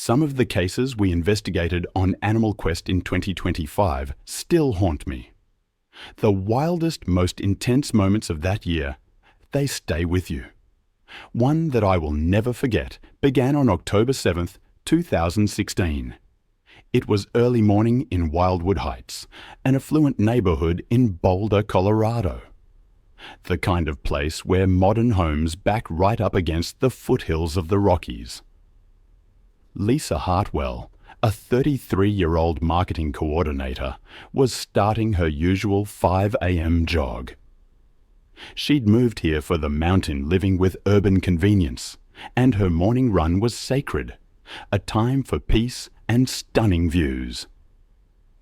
Some of the cases we investigated on Animal Quest in 2025 still haunt me. The wildest, most intense moments of that year, they stay with you. One that I will never forget began on October 7th, 2016. It was early morning in Wildwood Heights, an affluent neighborhood in Boulder, Colorado. The kind of place where modern homes back right up against the foothills of the Rockies. Lisa Hartwell, a 33-year-old marketing coordinator, was starting her usual 5 a.m. jog. She'd moved here for the mountain living with urban convenience, and her morning run was sacred, a time for peace and stunning views.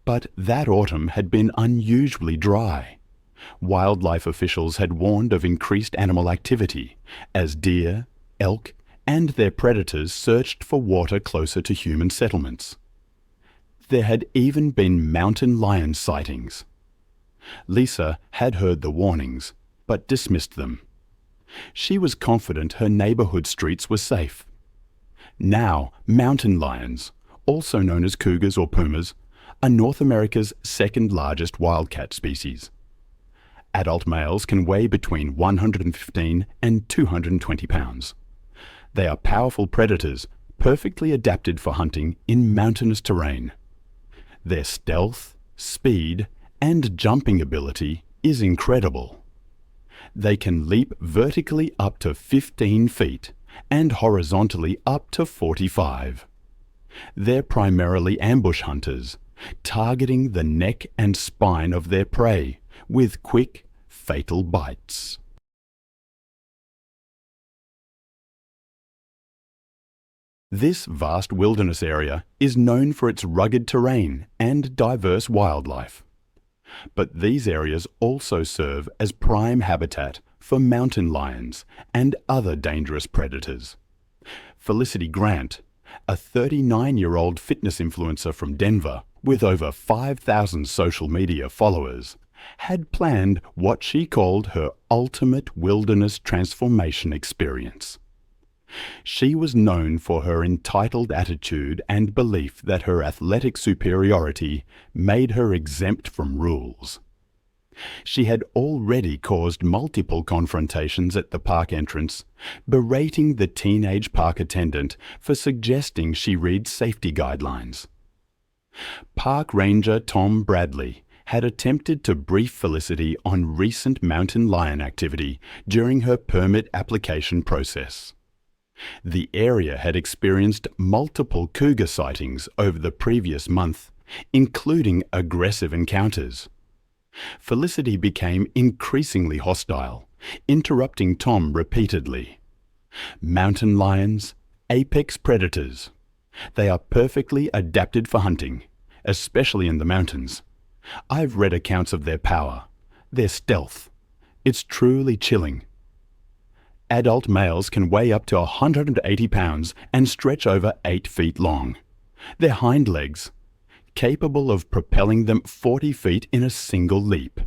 But that autumn had been unusually dry. Wildlife officials had warned of increased animal activity as deer, elk, and their predators searched for water closer to human settlements. There had even been mountain lion sightings. Lisa had heard the warnings, but dismissed them. She was confident her neighborhood streets were safe. Now, mountain lions, also known as cougars or pumas, are North America's second largest wildcat species. Adult males can weigh between 115 and 220 pounds. They are powerful predators, perfectly adapted for hunting in mountainous terrain. Their stealth, speed, and jumping ability is incredible. They can leap vertically up to 15 feet and horizontally up to 45. They're primarily ambush hunters, targeting the neck and spine of their prey with quick, fatal bites. This vast wilderness area is known for its rugged terrain and diverse wildlife. But these areas also serve as prime habitat for mountain lions and other dangerous predators. Felicity Grant, a 39-year-old fitness influencer from Denver with over 5,000 social media followers, had planned what she called her ultimate wilderness transformation experience. She was known for her entitled attitude and belief that her athletic superiority made her exempt from rules. She had already caused multiple confrontations at the park entrance, berating the teenage park attendant for suggesting she read safety guidelines. Park Ranger Tom Bradley had attempted to brief Felicity on recent mountain lion activity during her permit application process. The area had experienced multiple cougar sightings over the previous month, including aggressive encounters. Felicity became increasingly hostile, interrupting Tom repeatedly. Mountain lions, apex predators. They are perfectly adapted for hunting, especially in the mountains. I've read accounts of their power, their stealth. It's truly chilling. Adult males can weigh up to 180 pounds and stretch over 8 feet long. Their hind legs, capable of propelling them 40 feet in a single leap.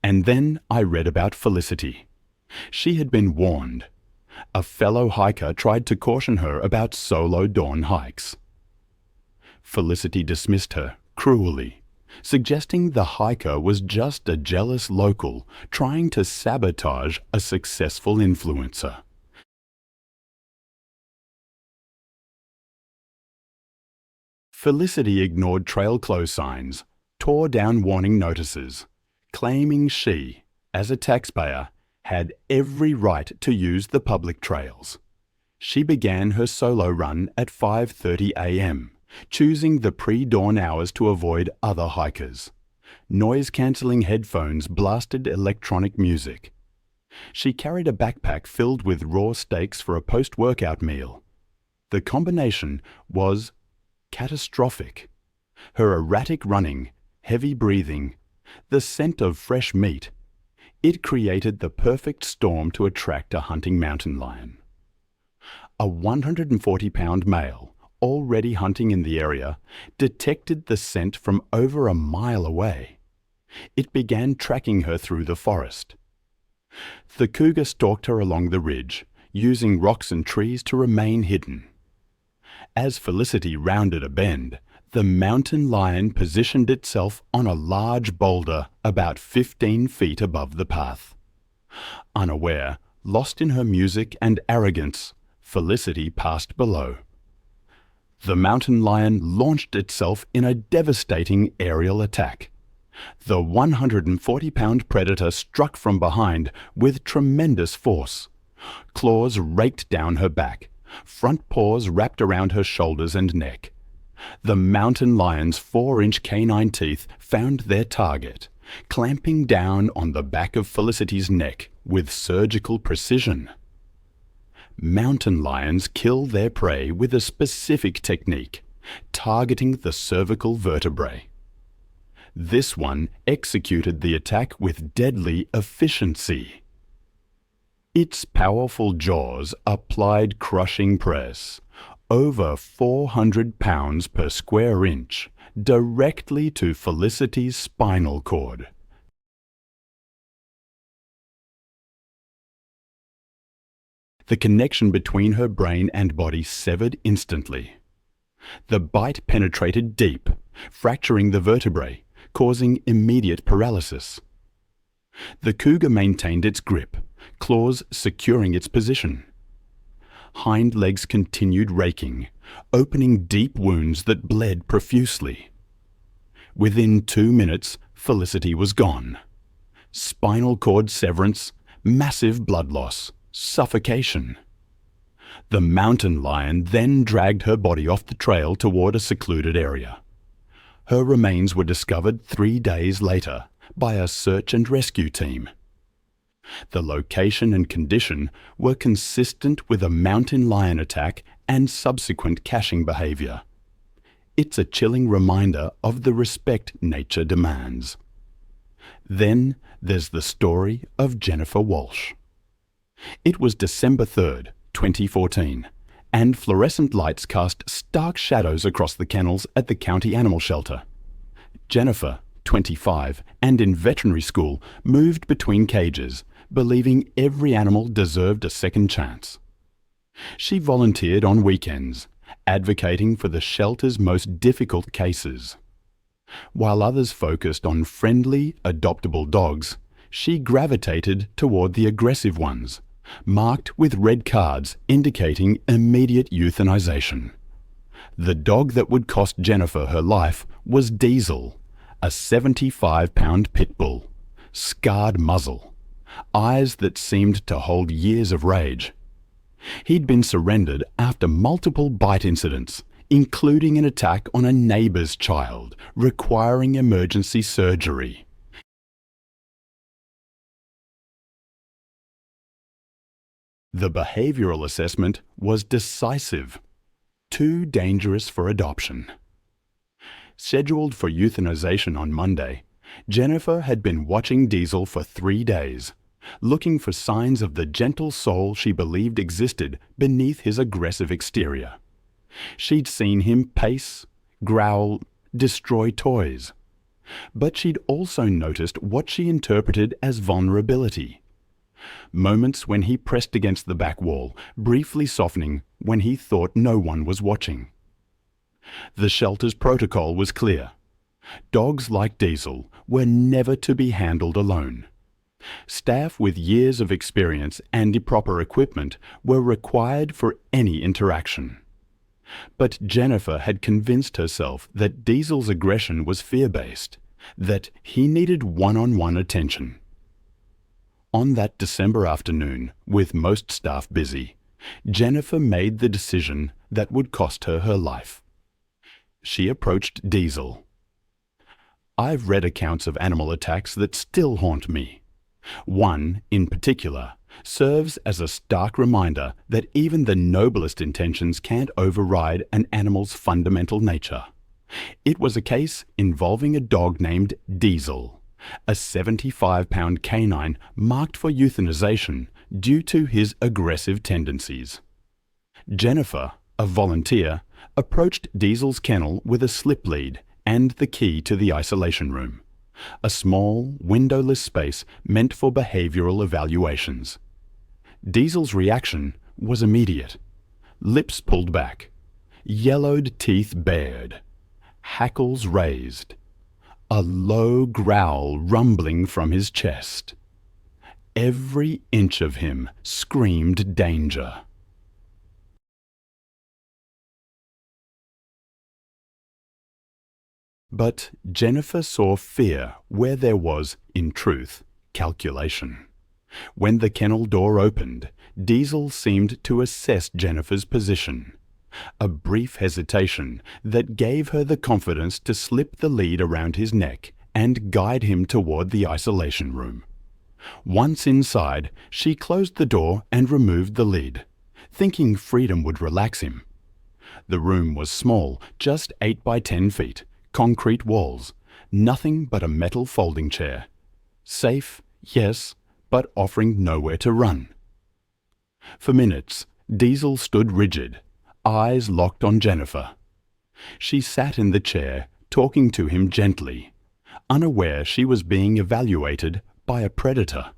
And then I read about Felicity. She had been warned. A fellow hiker tried to caution her about solo dawn hikes. Felicity dismissed her cruelly, suggesting the hiker was just a jealous local trying to sabotage a successful influencer. Felicity ignored trail close signs, tore down warning notices, claiming she, as a taxpayer, had every right to use the public trails. She began her solo run at 5:30 a.m., choosing the pre-dawn hours to avoid other hikers. Noise-cancelling headphones blasted electronic music. She carried a backpack filled with raw steaks for a post-workout meal. The combination was catastrophic. Her erratic running, heavy breathing, the scent of fresh meat. It created the perfect storm to attract a hunting mountain lion. A 140-pound male, already hunting in the area, detected the scent from over a mile away. It began tracking her through the forest. The cougar stalked her along the ridge, using rocks and trees to remain hidden. As Felicity rounded a bend, the mountain lion positioned itself on a large boulder about 15 feet above the path. Unaware, lost in her music and arrogance, Felicity passed below. The mountain lion launched itself in a devastating aerial attack. The 140-pound predator struck from behind with tremendous force. Claws raked down her back. Front paws wrapped around her shoulders and neck. The mountain lion's 4-inch canine teeth found their target, clamping down on the back of Felicity's neck with surgical precision. Mountain lions kill their prey with a specific technique, targeting the cervical vertebrae. This one executed the attack with deadly efficiency. Its powerful jaws applied crushing press, over 400 pounds per square inch, directly to Felicity's spinal cord. The connection between her brain and body severed instantly. The bite penetrated deep, fracturing the vertebrae, causing immediate paralysis. The cougar maintained its grip, claws securing its position. Hind legs continued raking, opening deep wounds that bled profusely. Within 2 minutes, Felicity was gone. Spinal cord severance, massive blood loss, suffocation. The mountain lion then dragged her body off the trail toward a secluded area. Her remains were discovered 3 days later by a search and rescue team. The location and condition were consistent with a mountain lion attack and subsequent caching behavior. It's a chilling reminder of the respect nature demands. Then there's the story of Jennifer Walsh. It was December 3rd, 2014, and fluorescent lights cast stark shadows across the kennels at the county animal shelter. Jennifer, 25, and in veterinary school, moved between cages, believing every animal deserved a second chance. She volunteered on weekends, advocating for the shelter's most difficult cases. While others focused on friendly, adoptable dogs, she gravitated toward the aggressive ones, marked with red cards indicating immediate euthanization. The dog that would cost Jennifer her life was Diesel, a 75-pound pit bull, scarred muzzle, eyes that seemed to hold years of rage. He'd been surrendered after multiple bite incidents, including an attack on a neighbor's child, requiring emergency surgery. The behavioral assessment was decisive. Too dangerous for adoption. Scheduled for euthanization on Monday, Jennifer had been watching Diesel for 3 days, looking for signs of the gentle soul she believed existed beneath his aggressive exterior. She'd seen him pace, growl, destroy toys. But she'd also noticed what she interpreted as vulnerability. Moments when he pressed against the back wall, briefly softening when he thought no one was watching. The shelter's protocol was clear. Dogs like Diesel were never to be handled alone. Staff with years of experience and proper equipment were required for any interaction. But Jennifer had convinced herself that Diesel's aggression was fear-based, that he needed one-on-one attention. On that December afternoon, with most staff busy, Jennifer made the decision that would cost her her life. She approached Diesel. "I've read accounts of animal attacks that still haunt me. One, in particular, serves as a stark reminder that even the noblest intentions can't override an animal's fundamental nature. It was a case involving a dog named Diesel, a 75-pound canine marked for euthanization due to his aggressive tendencies." Jennifer, a volunteer, approached Diesel's kennel with a slip lead and the key to the isolation room, a small, windowless space meant for behavioral evaluations. Diesel's reaction was immediate. Lips pulled back. yellowed teeth bared, hackles raised, a low growl rumbling from his chest. Every inch of him screamed danger. But Jennifer saw fear where there was, in truth, calculation. When the kennel door opened, Diesel seemed to assess Jennifer's position. A brief hesitation that gave her the confidence to slip the lead around his neck and guide him toward the isolation room. Once inside, she closed the door and removed the lid, thinking freedom would relax him. The room was small, just 8 by 10 feet, concrete walls, nothing but a metal folding chair. Safe, yes, but offering nowhere to run. For minutes, Diesel stood rigid, eyes locked on Jennifer. She sat in the chair, talking to him gently, unaware she was being evaluated by a predator.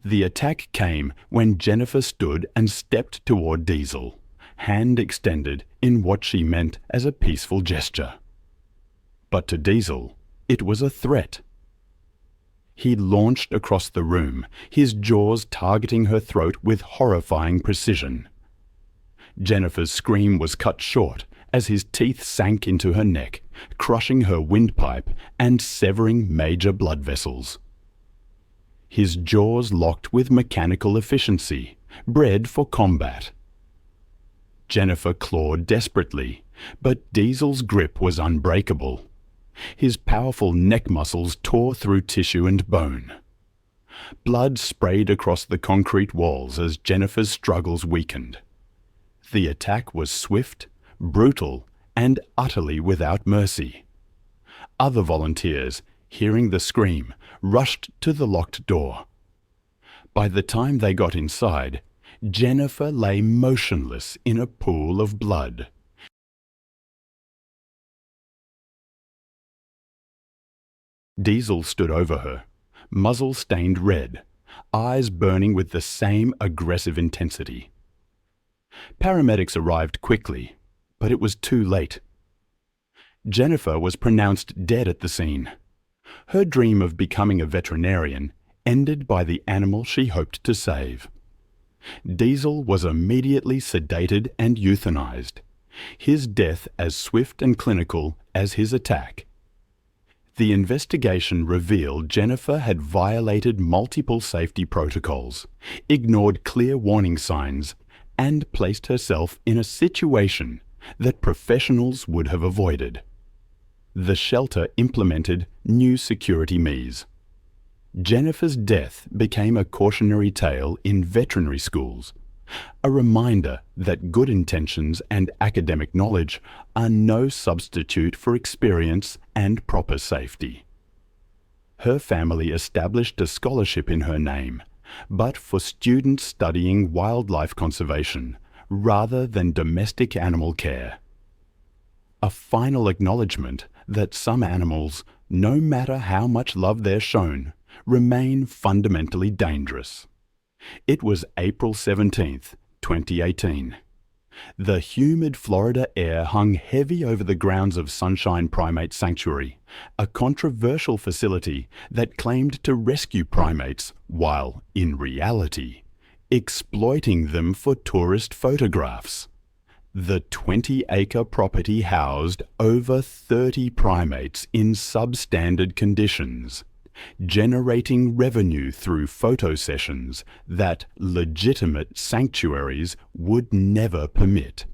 The attack came when Jennifer stood and stepped toward Diesel, hand extended in what she meant as a peaceful gesture. But to Diesel, it was a threat. He launched across the room, his jaws targeting her throat with horrifying precision. Jennifer's scream was cut short as his teeth sank into her neck, crushing her windpipe and severing major blood vessels. His jaws locked with mechanical efficiency, bred for combat. Jennifer clawed desperately, but Diesel's grip was unbreakable. His powerful neck muscles tore through tissue and bone. Blood sprayed across the concrete walls as Jennifer's struggles weakened. The attack was swift, brutal, and utterly without mercy. Other volunteers, hearing the scream, rushed to the locked door. By the time they got inside, Jennifer lay motionless in a pool of blood. Diesel stood over her, muzzle stained red, eyes burning with the same aggressive intensity. Paramedics arrived quickly, but it was too late. Jennifer was pronounced dead at the scene. Her dream of becoming a veterinarian ended by the animal she hoped to save. Diesel was immediately sedated and euthanized, his death as swift and clinical as his attack. The investigation revealed Jennifer had violated multiple safety protocols, ignored clear warning signs, and placed herself in a situation that professionals would have avoided. The shelter implemented new security measures. Jennifer's death became a cautionary tale in veterinary schools, a reminder that good intentions and academic knowledge are no substitute for experience and proper safety. Her family established a scholarship in her name, but for students studying wildlife conservation rather than domestic animal care. A final acknowledgement that some animals, no matter how much love they're shown, remain fundamentally dangerous. It was April 17th, 2018. The humid Florida air hung heavy over the grounds of Sunshine Primate Sanctuary, a controversial facility that claimed to rescue primates while, in reality, exploiting them for tourist photographs. The 20-acre property housed over 30 primates in substandard conditions, generating revenue through photo sessions that legitimate sanctuaries would never permit.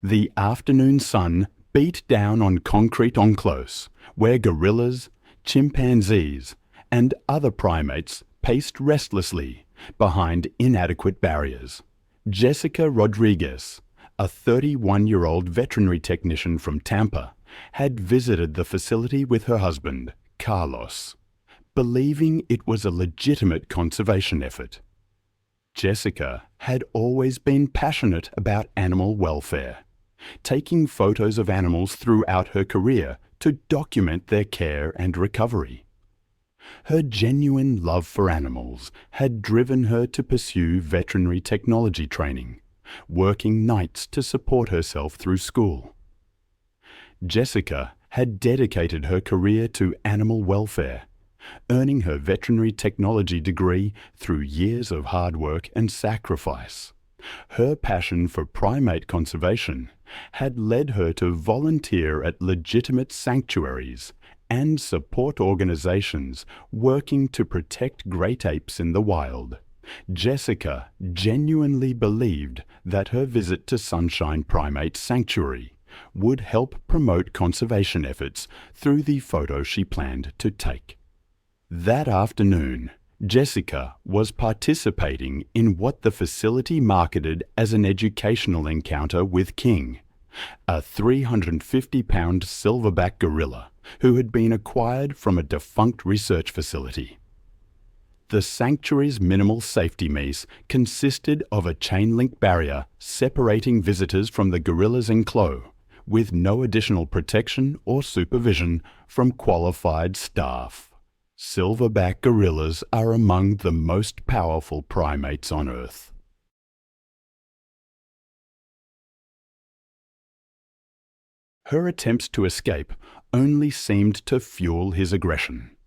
The afternoon sun beat down on concrete enclose where gorillas, chimpanzees, and other primates paced restlessly behind inadequate barriers. Jessica Rodriguez, a 31-year-old veterinary technician from Tampa, had visited the facility with her husband, Carlos, believing it was a legitimate conservation effort. Jessica had always been passionate about animal welfare, taking photos of animals throughout her career to document their care and recovery. Her genuine love for animals had driven her to pursue veterinary technology training, working nights to support herself through school. Jessica had dedicated her career to animal welfare, earning her veterinary technology degree through years of hard work and sacrifice. Her passion for primate conservation had led her to volunteer at legitimate sanctuaries and support organizations working to protect great apes in the wild. Jessica genuinely believed that her visit to Sunshine Primate Sanctuary would help promote conservation efforts through the photo she planned to take. That afternoon, Jessica was participating in what the facility marketed as an educational encounter with King, a 350-pound silverback gorilla who had been acquired from a defunct research facility. The sanctuary's minimal safety mesh consisted of a chain-link barrier separating visitors from the gorilla's enclosure, with no additional protection or supervision from qualified staff. Silverback gorillas are among the most powerful primates on Earth. Her attempts to escape only seemed to fuel his aggression.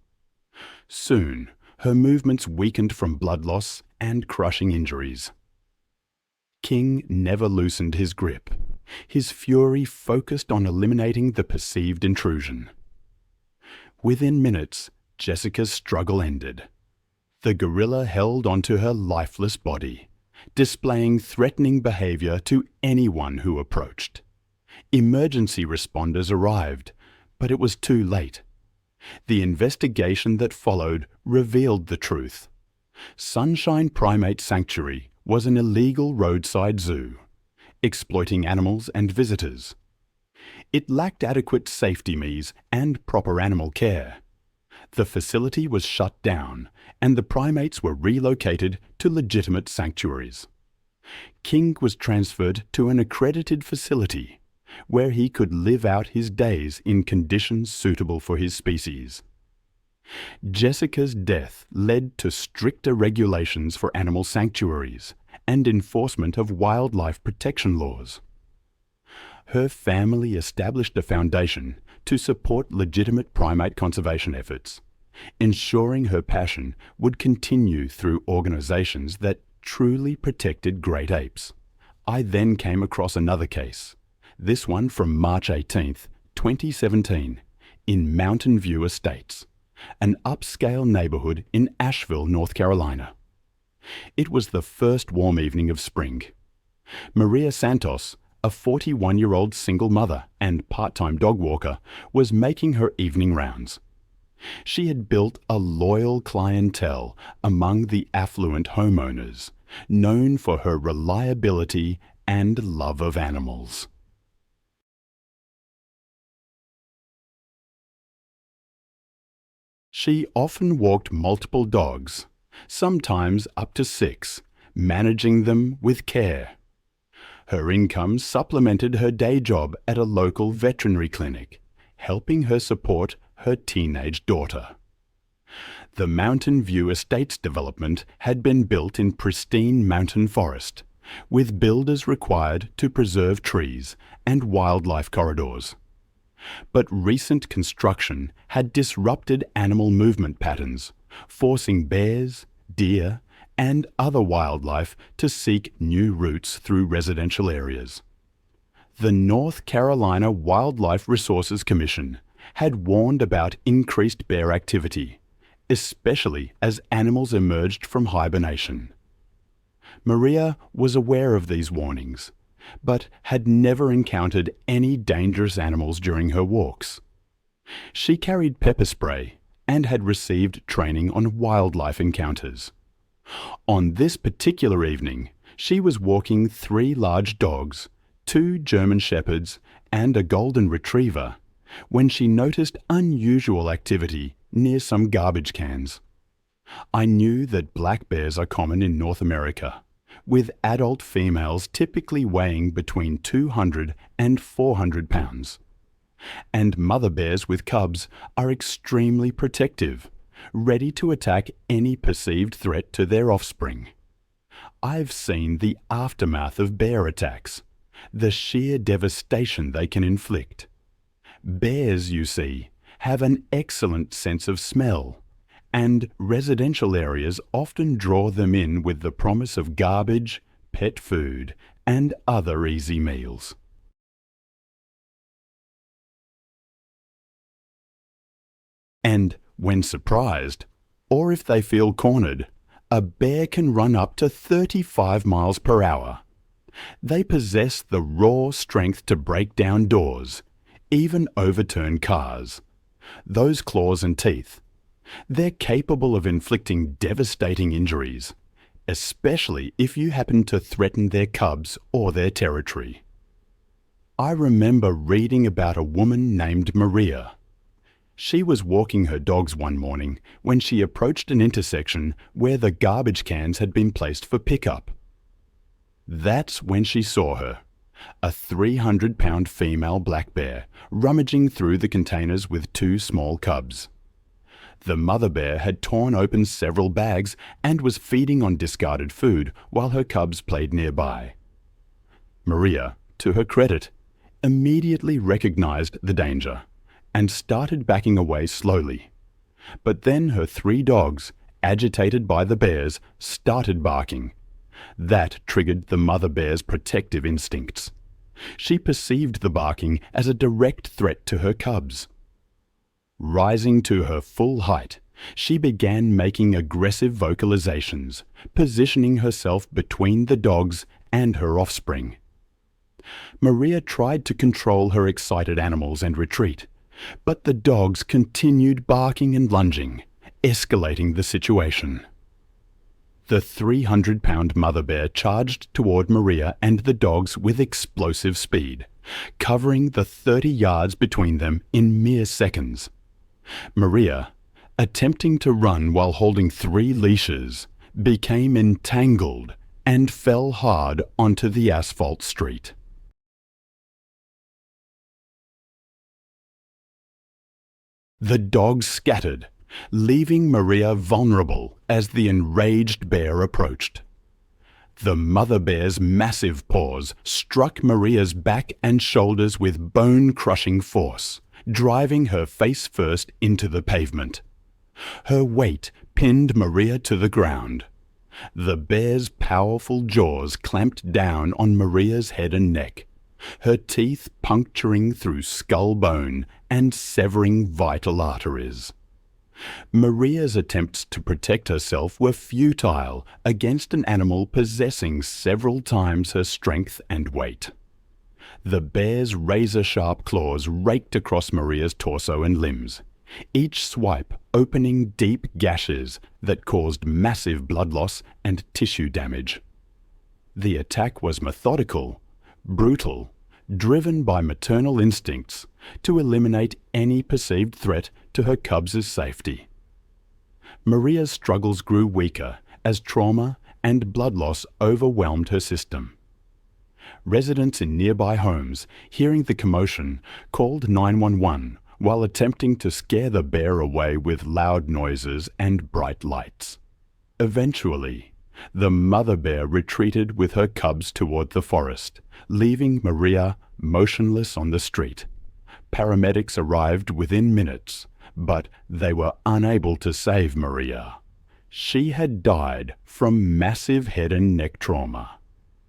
Soon, her movements weakened from blood loss and crushing injuries. King never loosened his grip. His fury focused on eliminating the perceived intrusion. Within minutes, Jessica's struggle ended. The gorilla held onto her lifeless body, displaying threatening behavior to anyone who approached. Emergency responders arrived, but it was too late. The investigation that followed revealed the truth. Sunshine Primate Sanctuary was an illegal roadside zoo, exploiting animals and visitors. It lacked adequate safety measures and proper animal care. The facility was shut down, and the primates were relocated to legitimate sanctuaries. King was transferred to an accredited facility, where he could live out his days in conditions suitable for his species. Jessica's death led to stricter regulations for animal sanctuaries and enforcement of wildlife protection laws. Her family established a foundation to support legitimate primate conservation efforts, ensuring her passion would continue through organizations that truly protected great apes. I then came across another case, this one from March 18, 2017, in Mountain View Estates, an upscale neighborhood in Asheville, North Carolina. It was the first warm evening of spring. Maria Santos, a 41-year-old single mother and part-time dog walker, was making her evening rounds. She had built a loyal clientele among the affluent homeowners, known for her reliability and love of animals. She often walked multiple dogs, sometimes up to 6, managing them with care. Her income supplemented her day job at a local veterinary clinic, helping her support her teenage daughter. The Mountain View Estates development had been built in pristine mountain forest, with builders required to preserve trees and wildlife corridors. But recent construction had disrupted animal movement patterns, forcing bears, deer, and other wildlife to seek new routes through residential areas. The North Carolina Wildlife Resources Commission had warned about increased bear activity, especially as animals emerged from hibernation. Maria was aware of these warnings, but had never encountered any dangerous animals during her walks. She carried pepper spray and had received training on wildlife encounters. On this particular evening, she was walking 3 large dogs, 2 German Shepherds, and a Golden Retriever, when she noticed unusual activity near some garbage cans. I knew that black bears are common in North America, with adult females typically weighing between 200 and 400 pounds. And mother bears with cubs are extremely protective, ready to attack any perceived threat to their offspring. I've seen the aftermath of bear attacks, the sheer devastation they can inflict. Bears, you see, have an excellent sense of smell, and residential areas often draw them in with the promise of garbage, pet food, and other easy meals. And when surprised, or if they feel cornered, a bear can run up to 35 miles per hour. They possess the raw strength to break down doors, even overturn cars. Those claws and teeth, they're capable of inflicting devastating injuries, especially if you happen to threaten their cubs or their territory. I remember reading about a woman named Maria. She was walking her dogs one morning when she approached an intersection where the garbage cans had been placed for pickup. That's when she saw her, a 300-pound female black bear rummaging through the containers with two small cubs. The mother bear had torn open several bags and was feeding on discarded food while her cubs played nearby. Maria, to her credit, immediately recognized the danger and started backing away slowly. But then her three dogs, agitated by the bears, started barking. That triggered the mother bear's protective instincts. She perceived the barking as a direct threat to her cubs. Rising to her full height, she began making aggressive vocalizations, positioning herself between the dogs and her offspring. Maria tried to control her excited animals and retreat, but the dogs continued barking and lunging, escalating the situation. The 300-pound mother bear charged toward Maria and the dogs with explosive speed, covering the 30 yards between them in mere seconds. Maria, attempting to run while holding 3 leashes, became entangled and fell hard onto the asphalt street. The dogs scattered, leaving Maria vulnerable as the enraged bear approached. The mother bear's massive paws struck Maria's back and shoulders with bone-crushing force, driving her face first into the pavement. Her weight pinned Maria to the ground. The bear's powerful jaws clamped down on Maria's head and neck, her teeth puncturing through skull bone and severing vital arteries. Maria's attempts to protect herself were futile against an animal possessing several times her strength and weight. The bear's razor-sharp claws raked across Maria's torso and limbs, each swipe opening deep gashes that caused massive blood loss and tissue damage. The attack was methodical, brutal, driven by maternal instincts to eliminate any perceived threat to her cubs' safety. Maria's struggles grew weaker as trauma and blood loss overwhelmed her system. Residents in nearby homes, hearing the commotion, called 911 while attempting to scare the bear away with loud noises and bright lights. Eventually, the mother bear retreated with her cubs toward the forest, leaving Maria motionless on the street. Paramedics arrived within minutes, but they were unable to save Maria. She had died from massive head and neck trauma.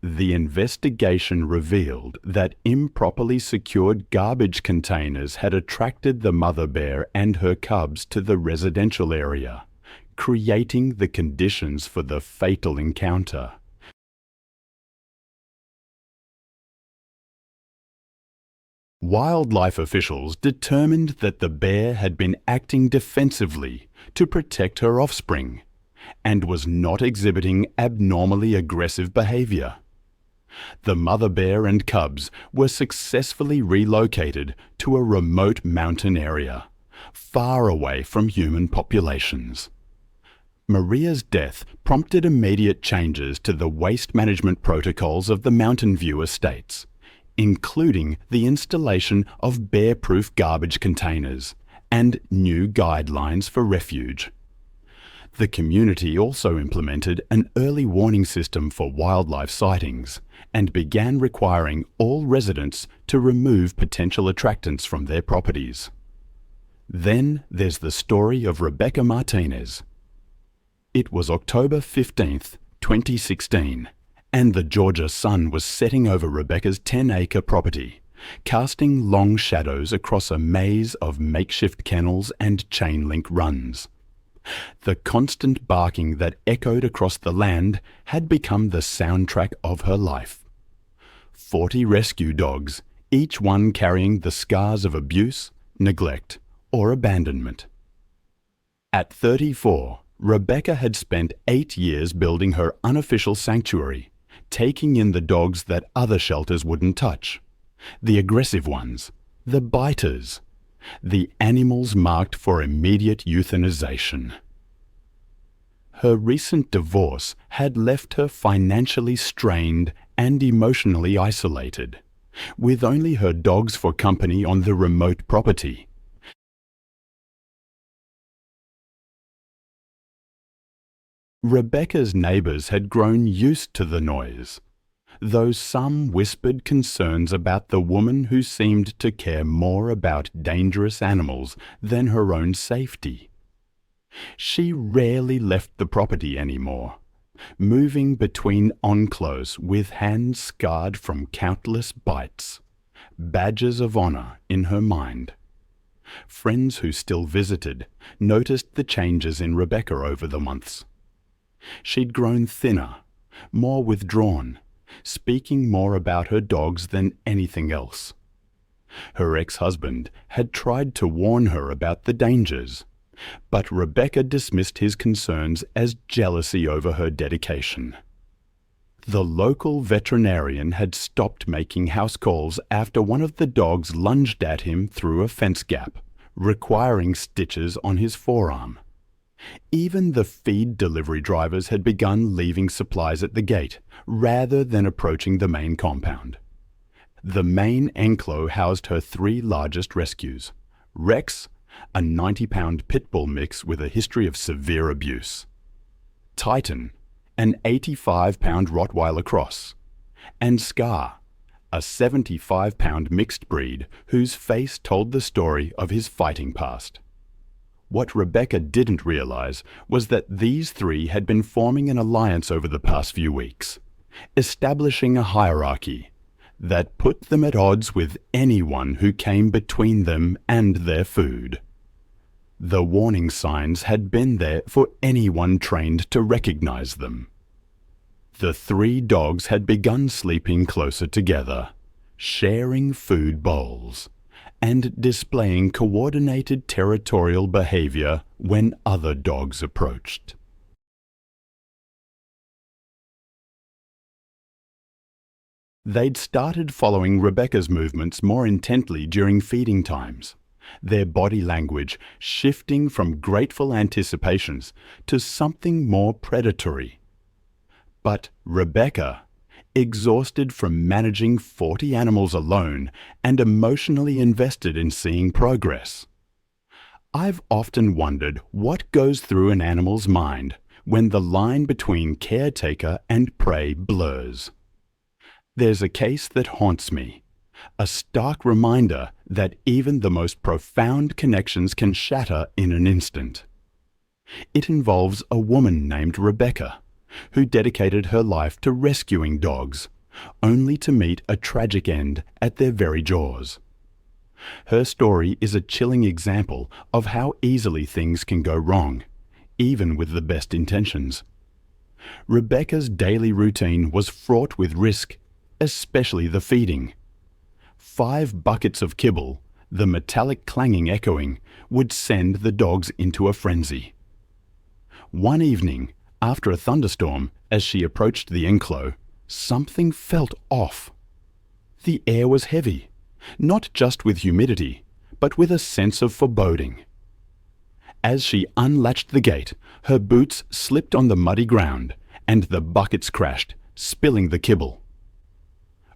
The investigation revealed that improperly secured garbage containers had attracted the mother bear and her cubs to the residential area, creating the conditions for the fatal encounter. Wildlife officials determined that the bear had been acting defensively to protect her offspring and was not exhibiting abnormally aggressive behavior. The mother bear and cubs were successfully relocated to a remote mountain area, far away from human populations. Maria's death prompted immediate changes to the waste management protocols of the Mountain View estates, including the installation of bear-proof garbage containers and new guidelines for refuge. The community also implemented an early warning system for wildlife sightings and began requiring all residents to remove potential attractants from their properties. Then there's the story of Rebecca Martinez. It was October 15th, 2016, and the Georgia sun was setting over Rebecca's 10-acre property, casting long shadows across a maze of makeshift kennels and chain-link runs. The constant barking that echoed across the land had become the soundtrack of her life. 40 rescue dogs, each one carrying the scars of abuse, neglect, or abandonment. At 34, Rebecca had spent 8 years building her unofficial sanctuary, taking in the dogs that other shelters wouldn't touch. The aggressive ones, the biters, the animals marked for immediate euthanization. Her recent divorce had left her financially strained and emotionally isolated, with only her dogs for company on the remote property. Rebecca's neighbors had grown used to the noise, though some whispered concerns about the woman who seemed to care more about dangerous animals than her own safety. She rarely left the property anymore, moving between enclos with hands scarred from countless bites, badges of honor in her mind. Friends who still visited noticed the changes in Rebecca over the months. She'd grown thinner, more withdrawn, speaking more about her dogs than anything else. Her ex-husband had tried to warn her about the dangers, but Rebecca dismissed his concerns as jealousy over her dedication. The local veterinarian had stopped making house calls after one of the dogs lunged at him through a fence gap, requiring stitches on his forearm. Even the feed delivery drivers had begun leaving supplies at the gate, rather than approaching the main compound. The main enclosure housed her 3 largest rescues: Rex, a 90-pound pit bull mix with a history of severe abuse; Titan, an 85-pound Rottweiler cross; and Scar, a 75-pound mixed breed whose face told the story of his fighting past. What Rebecca didn't realize was that these 3 had been forming an alliance over the past few weeks, establishing a hierarchy that put them at odds with anyone who came between them and their food. The warning signs had been there for anyone trained to recognize them. The 3 dogs had begun sleeping closer together, sharing food bowls, and displaying coordinated territorial behavior when other dogs approached. They'd started following Rebecca's movements more intently during feeding times, their body language shifting from grateful anticipations to something more predatory. But Rebecca, exhausted from managing 40 animals alone and emotionally invested in seeing progress. I've often wondered what goes through an animal's mind when the line between caretaker and prey blurs. There's a case that haunts me, a stark reminder that even the most profound connections can shatter in an instant. It involves a woman named Rebecca, who dedicated her life to rescuing dogs, only to meet a tragic end at their very jaws. Her story is a chilling example of how easily things can go wrong, even with the best intentions. Rebecca's daily routine was fraught with risk, especially the feeding. 5 buckets of kibble, the metallic clanging echoing, would send the dogs into a frenzy. One evening, after a thunderstorm, as she approached the enclosure, something felt off. The air was heavy, not just with humidity, but with a sense of foreboding. As she unlatched the gate, her boots slipped on the muddy ground, and the buckets crashed, spilling the kibble.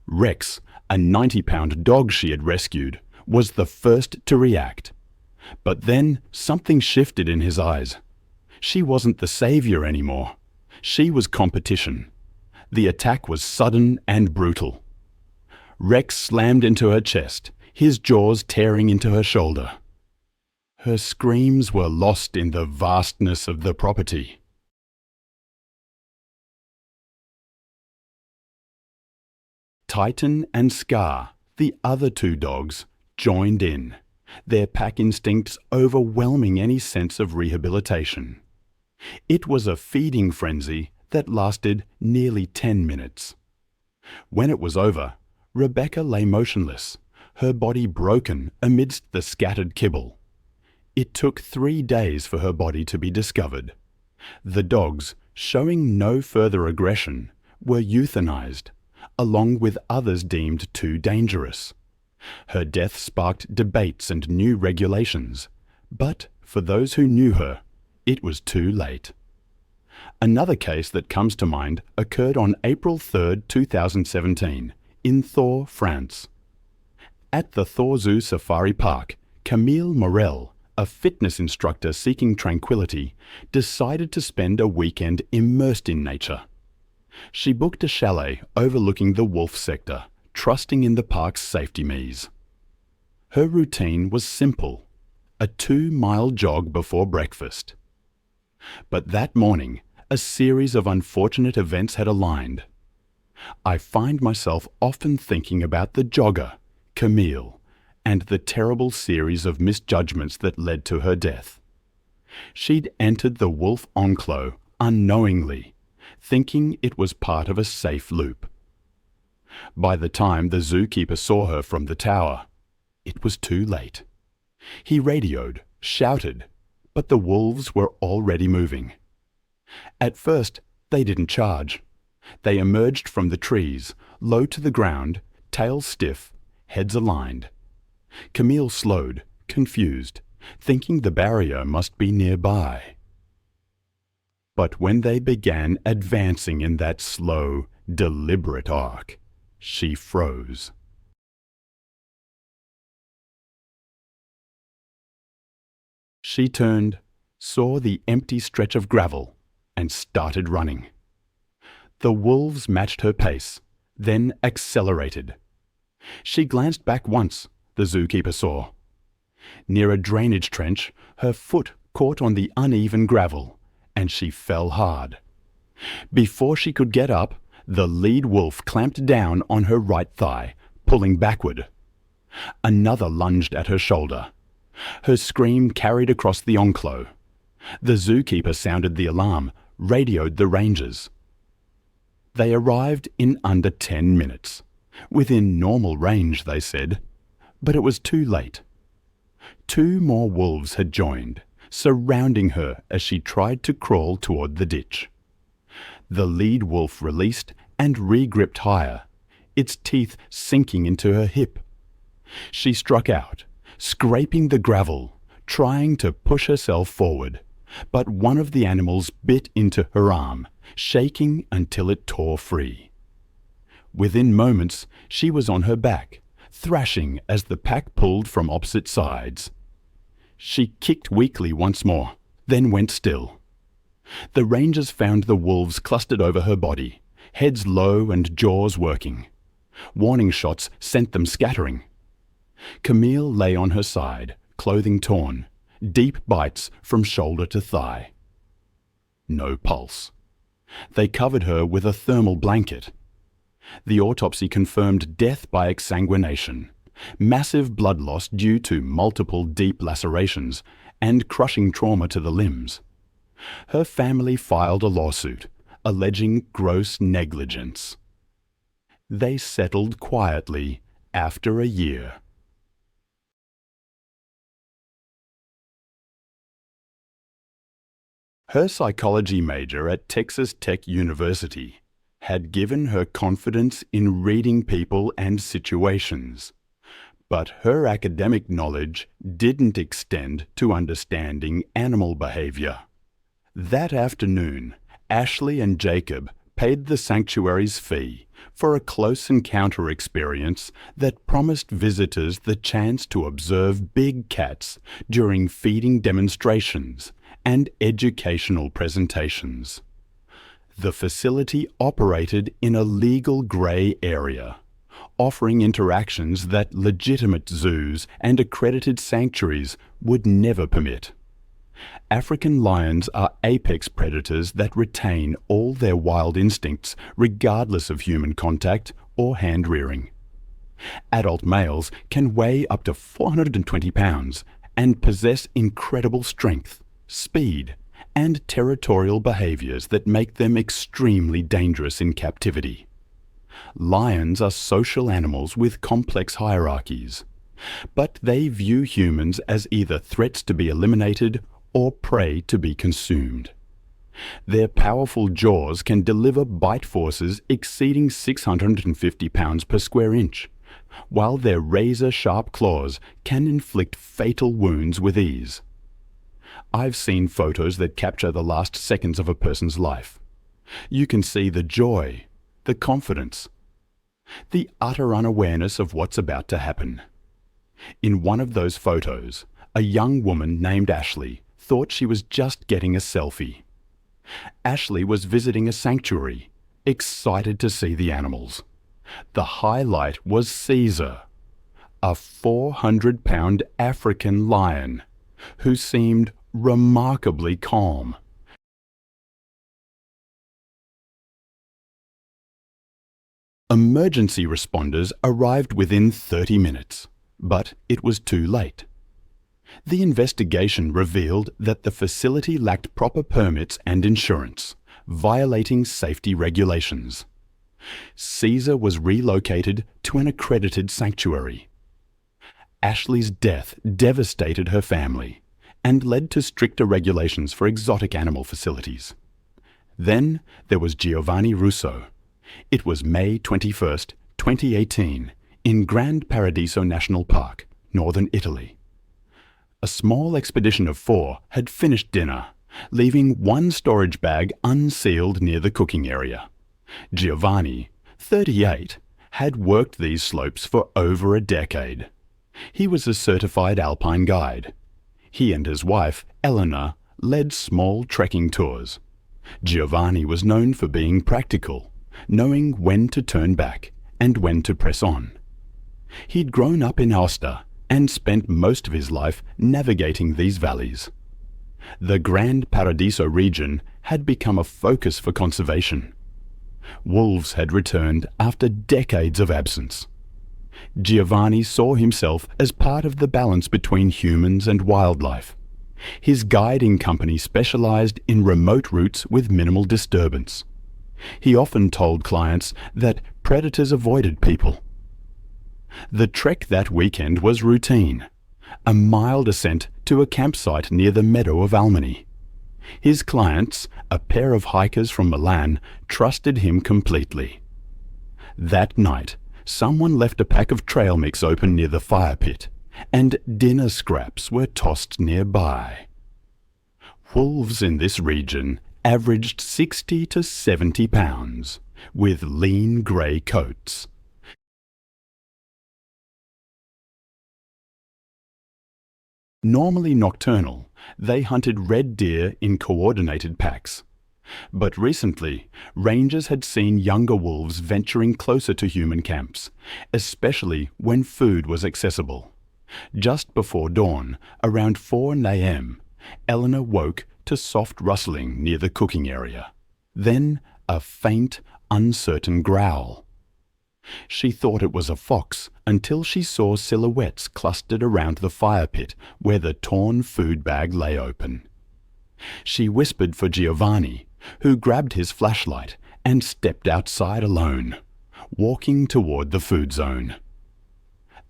Rex, a 90-pound dog she had rescued, was the first to react. But then something shifted in his eyes. She wasn't the savior anymore. She was competition. The attack was sudden and brutal. Rex slammed into her chest, his jaws tearing into her shoulder. Her screams were lost in the vastness of the property. Titan and Scar, the other two dogs, joined in, their pack instincts overwhelming any sense of rehabilitation. It was a feeding frenzy that lasted nearly 10 minutes. When it was over, Rebecca lay motionless, her body broken amidst the scattered kibble. It took 3 days for her body to be discovered. The dogs, showing no further aggression, were euthanized, along with others deemed too dangerous. Her death sparked debates and new regulations, but for those who knew her, it was too late. Another case that comes to mind occurred on April 3, 2017, in Thor, France. At the Thor Zoo Safari Park, Camille Morel, a fitness instructor seeking tranquility, decided to spend a weekend immersed in nature. She booked a chalet overlooking the wolf sector, trusting in the park's safety measures. Her routine was simple, a 2-mile jog before breakfast. But that morning, a series of unfortunate events had aligned. I find myself often thinking about the jogger, Camille, and the terrible series of misjudgments that led to her death. She'd entered the wolf enclos unknowingly, thinking it was part of a safe loop. By the time the zookeeper saw her from the tower, it was too late. He radioed, shouted, but the wolves were already moving. At first, they didn't charge. They emerged from the trees, low to the ground, tails stiff, heads aligned. Camille slowed, confused, thinking the barrier must be nearby. But when they began advancing in that slow, deliberate arc, she froze. She turned, saw the empty stretch of gravel, and started running. The wolves matched her pace, then accelerated. She glanced back once, the zookeeper saw. Near a drainage trench, her foot caught on the uneven gravel, and she fell hard. Before she could get up, the lead wolf clamped down on her right thigh, pulling backward. Another lunged at her shoulder. Her scream carried across the enclos. The zookeeper sounded the alarm, radioed the rangers. They arrived in under 10 minutes. Within normal range, they said. But it was too late. 2 more wolves had joined, surrounding her as she tried to crawl toward the ditch. The lead wolf released and re-gripped higher, its teeth sinking into her hip. She struck out, scraping the gravel, trying to push herself forward, but one of the animals bit into her arm, shaking until it tore free. Within moments, she was on her back, thrashing as the pack pulled from opposite sides. She kicked weakly once more, then went still. The rangers found the wolves clustered over her body, heads low and jaws working. Warning shots sent them scattering. Camille lay on her side, clothing torn, deep bites from shoulder to thigh. No pulse. They covered her with a thermal blanket. The autopsy confirmed death by exsanguination, massive blood loss due to multiple deep lacerations, and crushing trauma to the limbs. Her family filed a lawsuit, alleging gross negligence. They settled quietly after a year. Her psychology major at Texas Tech University had given her confidence in reading people and situations, but her academic knowledge didn't extend to understanding animal behavior. That afternoon, Ashley and Jacob paid the sanctuary's fee for a close encounter experience that promised visitors the chance to observe big cats during feeding demonstrations and educational presentations. The facility operated in a legal grey area, offering interactions that legitimate zoos and accredited sanctuaries would never permit. African lions are apex predators that retain all their wild instincts regardless of human contact or hand-rearing. Adult males can weigh up to 420 pounds and possess incredible strength, speed, and territorial behaviors that make them extremely dangerous in captivity. Lions are social animals with complex hierarchies, but they view humans as either threats to be eliminated or prey to be consumed. Their powerful jaws can deliver bite forces exceeding 650 pounds per square inch, while their razor-sharp claws can inflict fatal wounds with ease. I've seen photos that capture the last seconds of a person's life. You can see the joy, the confidence, the utter unawareness of what's about to happen. In one of those photos, a young woman named Ashley thought she was just getting a selfie. Ashley was visiting a sanctuary, excited to see the animals. The highlight was Caesar, a 400-pound African lion who seemed remarkably calm. Emergency responders arrived within 30 minutes, but it was too late. The investigation revealed that the facility lacked proper permits and insurance, violating safety regulations. Caesar was relocated to an accredited sanctuary. Ashley's death devastated her family and led to stricter regulations for exotic animal facilities. Then there was Giovanni Russo. It was May 21st, 2018, in Grand Paradiso National Park, northern Italy. A small expedition of 4 had finished dinner, leaving one storage bag unsealed near the cooking area. Giovanni, 38, had worked these slopes for over a decade. He was a certified alpine guide. He and his wife, Eleanor, led small trekking tours. Giovanni was known for being practical, knowing when to turn back and when to press on. He'd grown up in Aosta and spent most of his life navigating these valleys. The Grand Paradiso region had become a focus for conservation. Wolves had returned after decades of absence. Giovanni saw himself as part of the balance between humans and wildlife. His guiding company specialized in remote routes with minimal disturbance. He often told clients that predators avoided people. The trek that weekend was routine, a mild ascent to a campsite near the meadow of Almany. His clients, a pair of hikers from Milan, trusted him completely. That night, someone left a pack of trail mix open near the fire pit, and dinner scraps were tossed nearby. Wolves in this region averaged 60 to 70 pounds, with lean grey coats. Normally nocturnal, they hunted red deer in coordinated packs. But recently, rangers had seen younger wolves venturing closer to human camps, especially when food was accessible. Just before dawn, around 4 a.m., Eleanor woke to soft rustling near the cooking area. Then a faint, uncertain growl. She thought it was a fox until she saw silhouettes clustered around the fire pit where the torn food bag lay open. She whispered for Giovanni, who grabbed his flashlight and stepped outside alone, walking toward the food zone.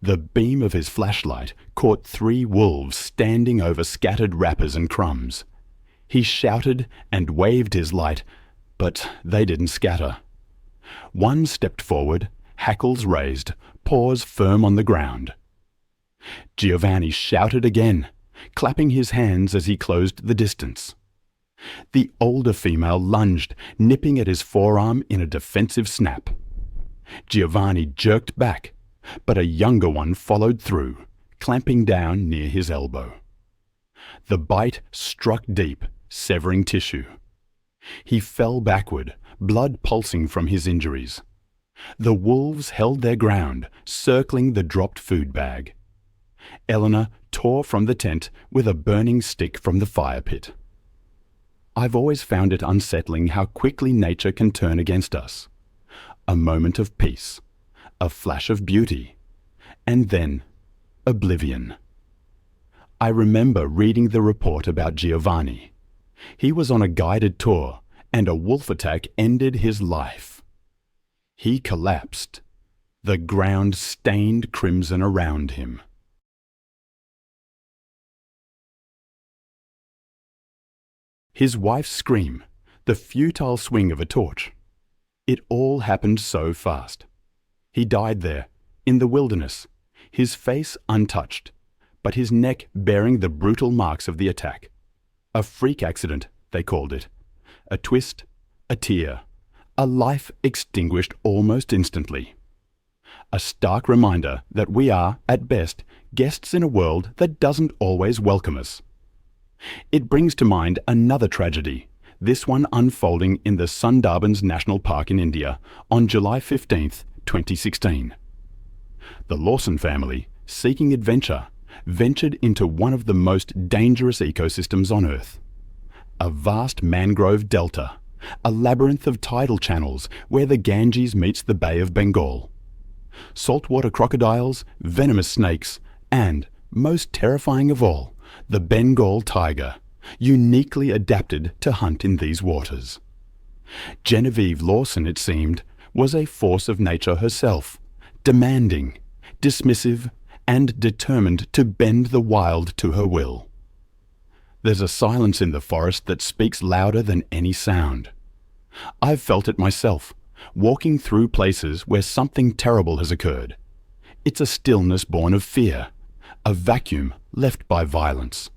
The beam of his flashlight caught 3 wolves standing over scattered wrappers and crumbs. He shouted and waved his light, but they didn't scatter. One stepped forward, hackles raised, paws firm on the ground. Giovanni shouted again, clapping his hands as he closed the distance. The older female lunged, nipping at his forearm in a defensive snap. Giovanni jerked back, but a younger one followed through, clamping down near his elbow. The bite struck deep, severing tissue. He fell backward, blood pulsing from his injuries. The wolves held their ground, circling the dropped food bag. Eleanor tore from the tent with a burning stick from the fire pit. I've always found it unsettling how quickly nature can turn against us. A moment of peace, a flash of beauty, and then oblivion. I remember reading the report about Giovanni. He was on a guided tour, and a wolf attack ended his life. He collapsed, the ground stained crimson around him. His wife's scream, the futile swing of a torch. It all happened so fast. He died there, in the wilderness, his face untouched, but his neck bearing the brutal marks of the attack. A freak accident, they called it. A twist, a tear, a life extinguished almost instantly. A stark reminder that we are, at best, guests in a world that doesn't always welcome us. It brings to mind another tragedy, this one unfolding in the Sundarbans National Park in India on July 15, 2016. The Lawson family, seeking adventure, ventured into one of the most dangerous ecosystems on Earth. A vast mangrove delta, a labyrinth of tidal channels where the Ganges meets the Bay of Bengal. Saltwater crocodiles, venomous snakes, and, most terrifying of all, the Bengal tiger, uniquely adapted to hunt in these waters. Genevieve Lawson, it seemed, was a force of nature herself, demanding, dismissive, and determined to bend the wild to her will. There's a silence in the forest that speaks louder than any sound. I've felt it myself, walking through places where something terrible has occurred. It's a stillness born of fear, a vacuum left by violence.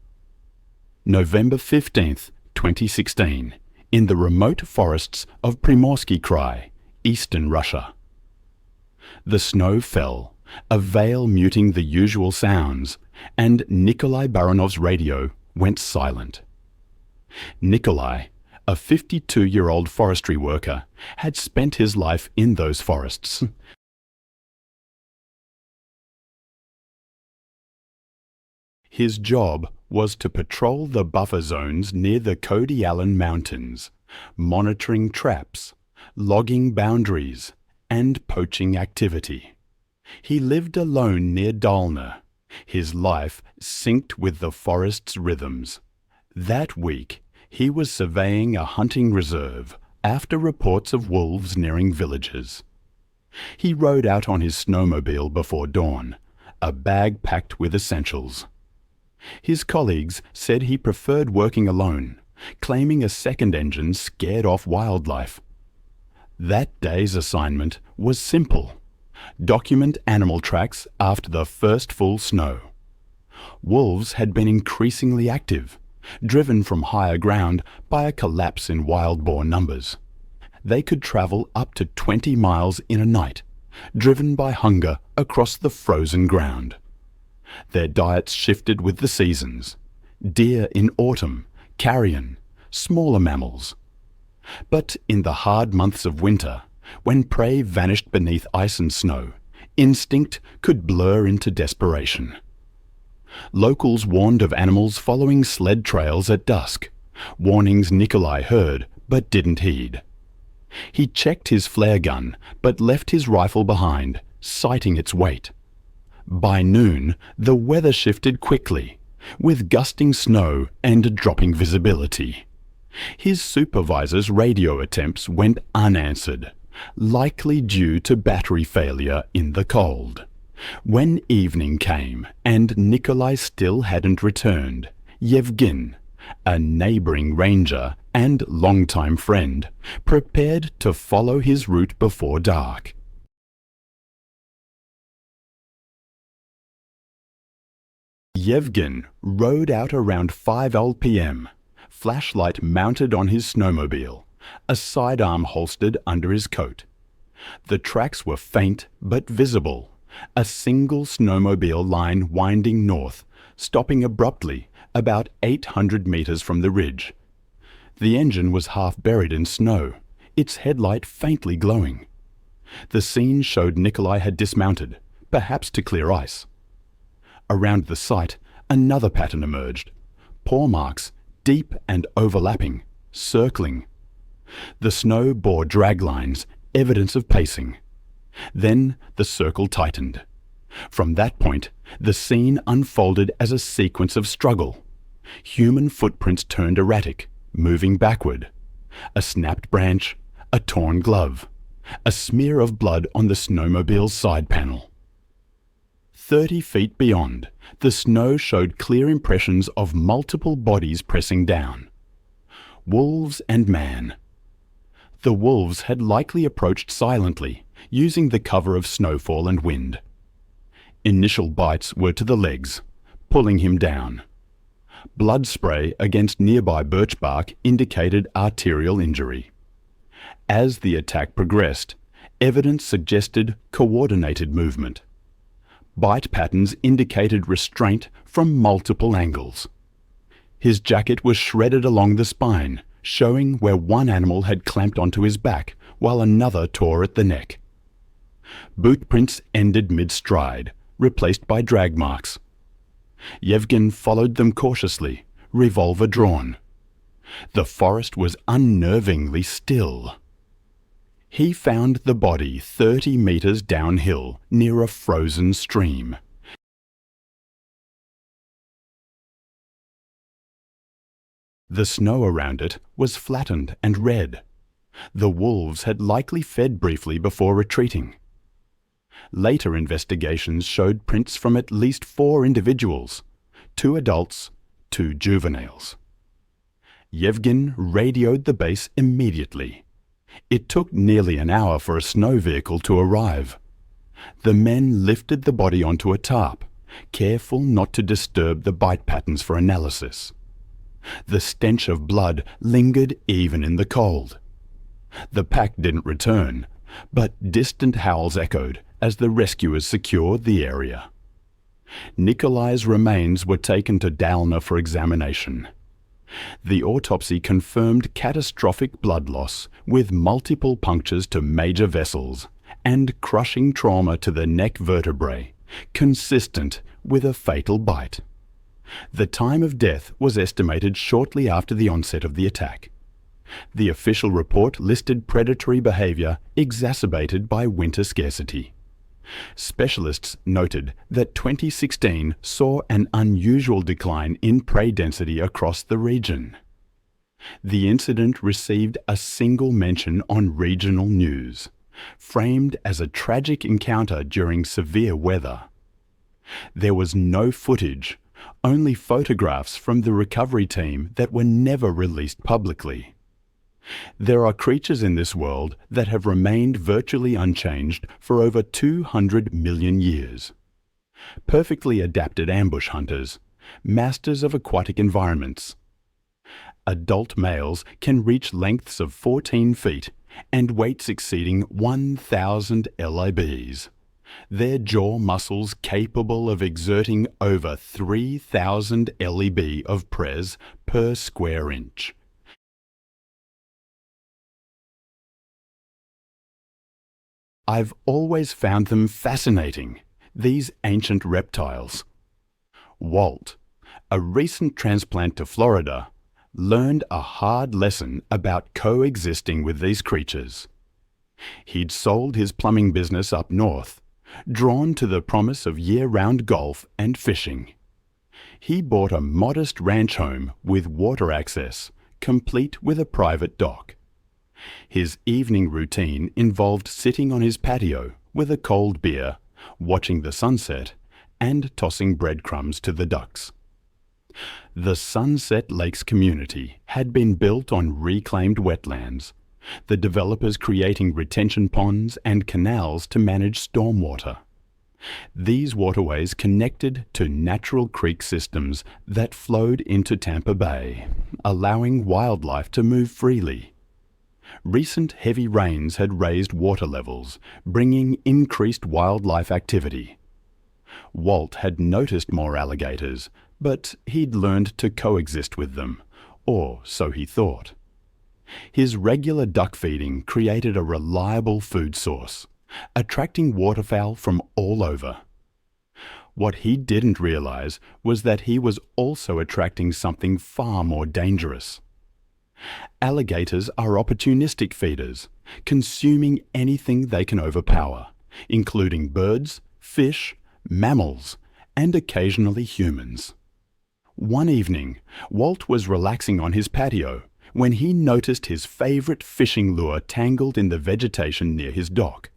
November 15th, 2016, in the remote forests of Primorsky Krai, eastern Russia. The snow fell, a veil muting the usual sounds, and Nikolai Baranov's radio went silent. Nikolai, a 52-year-old forestry worker, had spent his life in those forests. His job was to patrol the buffer zones near the Cody Allen Mountains, monitoring traps, logging boundaries, and poaching activity. He lived alone near Dalna, his life synced with the forest's rhythms. That week, he was surveying a hunting reserve after reports of wolves nearing villages. He rode out on his snowmobile before dawn, a bag packed with essentials. His colleagues said he preferred working alone, claiming a second engine scared off wildlife. That day's assignment was simple: document animal tracks after the first full snow. Wolves had been increasingly active, driven from higher ground by a collapse in wild boar numbers. They could travel up to 20 miles in a night, driven by hunger across the frozen ground. Their diets shifted with the seasons: deer in autumn, carrion, smaller mammals. But in the hard months of winter, when prey vanished beneath ice and snow, instinct could blur into desperation. Locals warned of animals following sled trails at dusk, warnings Nikolai heard but didn't heed. He checked his flare gun but left his rifle behind, citing its weight. By noon, the weather shifted quickly, with gusting snow and dropping visibility. His supervisor's radio attempts went unanswered, likely due to battery failure in the cold. When evening came and Nikolai still hadn't returned, Yevgen, a neighboring ranger and longtime friend, prepared to follow his route before dark. Yevgen rode out around 5 p.m., flashlight mounted on his snowmobile, a sidearm holstered under his coat. The tracks were faint but visible, a single snowmobile line winding north, stopping abruptly about 800 meters from the ridge. The engine was half buried in snow, its headlight faintly glowing. The scene showed Nikolai had dismounted, perhaps to clear ice. Around the site, another pattern emerged. Paw marks, deep and overlapping, circling. The snow bore drag lines, evidence of pacing. Then the circle tightened. From that point, the scene unfolded as a sequence of struggle. Human footprints turned erratic, moving backward. A snapped branch, a torn glove, a smear of blood on the snowmobile's side panel. 30 feet beyond, the snow showed clear impressions of multiple bodies pressing down. Wolves and man. The wolves had likely approached silently, using the cover of snowfall and wind. Initial bites were to the legs, pulling him down. Blood spray against nearby birch bark indicated arterial injury. As the attack progressed, evidence suggested coordinated movement. Bite patterns indicated restraint from multiple angles. His jacket was shredded along the spine, showing where one animal had clamped onto his back while another tore at the neck. Boot prints ended mid-stride, replaced by drag marks. Yevgen followed them cautiously, revolver drawn. The forest was unnervingly still. He found the body 30 meters downhill near a frozen stream. The snow around it was flattened and red. The wolves had likely fed briefly before retreating. Later investigations showed prints from at least 4 individuals, 2 adults, 2 juveniles. Yevgen radioed the base immediately. It took nearly an hour for a snow vehicle to arrive. The men lifted the body onto a tarp, careful not to disturb the bite patterns for analysis. The stench of blood lingered even in the cold. The pack didn't return, but distant howls echoed as the rescuers secured the area. Nikolai's remains were taken to Dalna for examination. The autopsy confirmed catastrophic blood loss with multiple punctures to major vessels and crushing trauma to the neck vertebrae, consistent with a fatal bite. The time of death was estimated shortly after the onset of the attack. The official report listed predatory behavior exacerbated by winter scarcity. Specialists noted that 2016 saw an unusual decline in prey density across the region. The incident received a single mention on regional news, framed as a tragic encounter during severe weather. There was no footage, only photographs from the recovery team that were never released publicly. There are creatures in this world that have remained virtually unchanged for over 200 million years. Perfectly adapted ambush hunters, masters of aquatic environments. Adult males can reach lengths of 14 feet and weights exceeding 1,000 libs. Their jaw muscles capable of exerting over 3,000 lb of pres per square inch. I've always found them fascinating, these ancient reptiles. Walt, a recent transplant to Florida, learned a hard lesson about coexisting with these creatures. He'd sold his plumbing business up north, drawn to the promise of year-round golf and fishing. He bought a modest ranch home with water access, complete with a private dock. His evening routine involved sitting on his patio with a cold beer, watching the sunset, and tossing breadcrumbs to the ducks. The Sunset Lakes community had been built on reclaimed wetlands, the developers creating retention ponds and canals to manage stormwater. These waterways connected to natural creek systems that flowed into Tampa Bay, allowing wildlife to move freely. Recent heavy rains had raised water levels, bringing increased wildlife activity. Walt had noticed more alligators, but he'd learned to coexist with them, or so he thought. His regular duck feeding created a reliable food source, attracting waterfowl from all over. What he didn't realize was that he was also attracting something far more dangerous. Alligators are opportunistic feeders, consuming anything they can overpower, including birds, fish, mammals, and occasionally humans. One evening, Walt was relaxing on his patio when he noticed his favorite fishing lure tangled in the vegetation near his dock.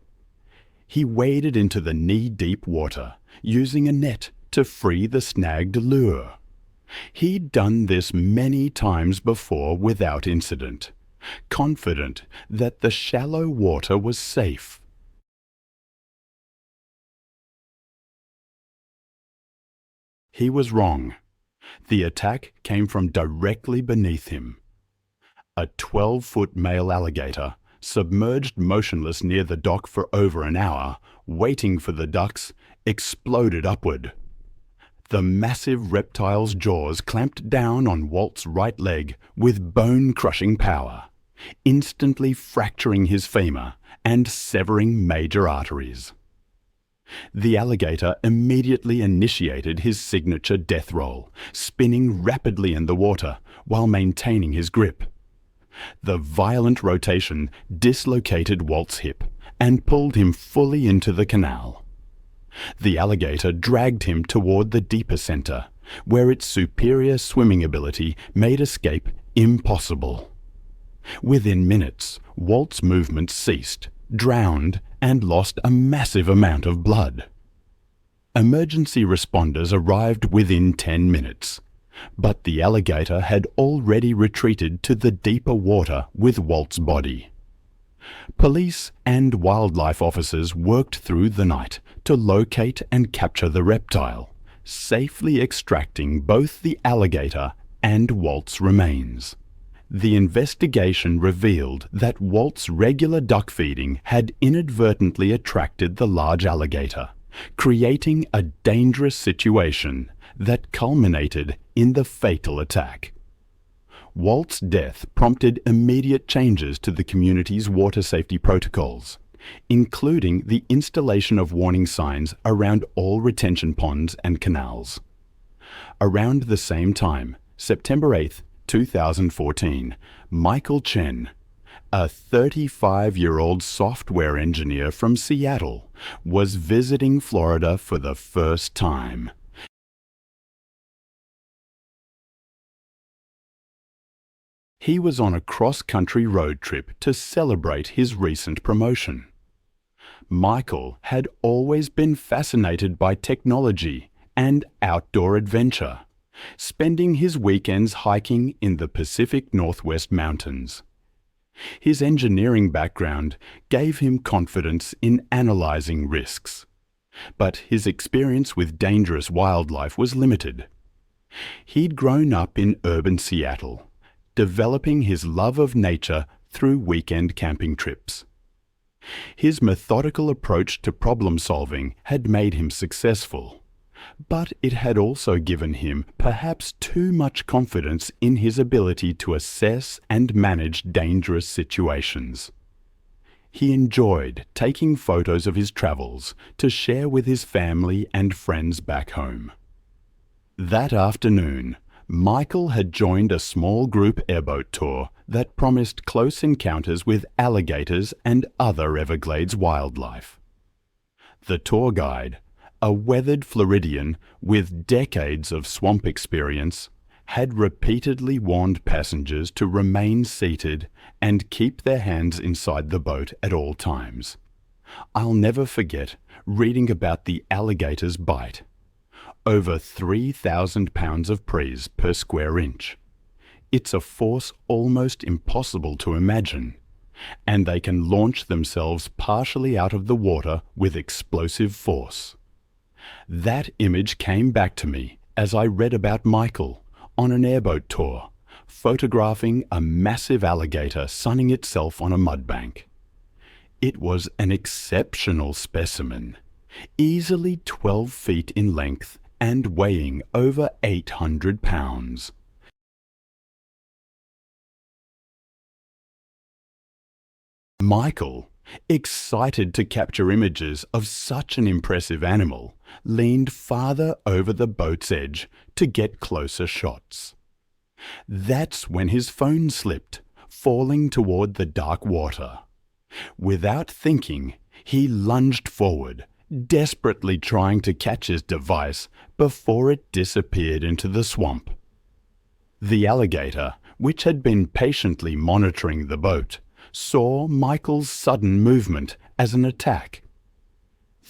He waded into the knee-deep water, using a net to free the snagged lure. He'd done this many times before without incident, confident that the shallow water was safe. He was wrong. The attack came from directly beneath him. A 12-foot male alligator, submerged motionless near the dock for over an hour, waiting for the ducks, exploded upward. The massive reptile's jaws clamped down on Walt's right leg with bone-crushing power, instantly fracturing his femur and severing major arteries. The alligator immediately initiated his signature death roll, spinning rapidly in the water while maintaining his grip. The violent rotation dislocated Walt's hip and pulled him fully into the canal. The alligator dragged him toward the deeper center, where its superior swimming ability made escape impossible. Within minutes, Walt's movements ceased, drowned, and lost a massive amount of blood. Emergency responders arrived within 10 minutes, but the alligator had already retreated to the deeper water with Walt's body. Police and wildlife officers worked through the night to locate and capture the reptile, safely extracting both the alligator and Walt's remains. The investigation revealed that Walt's regular duck feeding had inadvertently attracted the large alligator, creating a dangerous situation that culminated in the fatal attack. Walt's death prompted immediate changes to the community's water safety protocols, including the installation of warning signs around all retention ponds and canals. Around the same time, September 8, 2014, Michael Chen, a 35-year-old software engineer from Seattle, was visiting Florida for the first time. He was on a cross-country road trip to celebrate his recent promotion. Michael had always been fascinated by technology and outdoor adventure, spending his weekends hiking in the Pacific Northwest Mountains. His engineering background gave him confidence in analyzing risks, but his experience with dangerous wildlife was limited. He'd grown up in urban Seattle, developing his love of nature through weekend camping trips. His methodical approach to problem-solving had made him successful, but it had also given him perhaps too much confidence in his ability to assess and manage dangerous situations. He enjoyed taking photos of his travels to share with his family and friends back home. That afternoon, Michael had joined a small group airboat tour that promised close encounters with alligators and other Everglades wildlife. The tour guide, a weathered Floridian with decades of swamp experience, had repeatedly warned passengers to remain seated and keep their hands inside the boat at all times. I'll never forget reading about the alligator's bite. Over 3,000 pounds of prise per square inch. It's a force almost impossible to imagine, and they can launch themselves partially out of the water with explosive force. That image came back to me as I read about Michael on an airboat tour, photographing a massive alligator sunning itself on a mudbank. It was an exceptional specimen, easily 12 feet in length and weighing over 800 pounds. Michael, excited to capture images of such an impressive animal, leaned farther over the boat's edge to get closer shots. That's when his phone slipped, falling toward the dark water. Without thinking, he lunged forward, desperately trying to catch his device before it disappeared into the swamp. The alligator, which had been patiently monitoring the boat, saw Michael's sudden movement as an attack.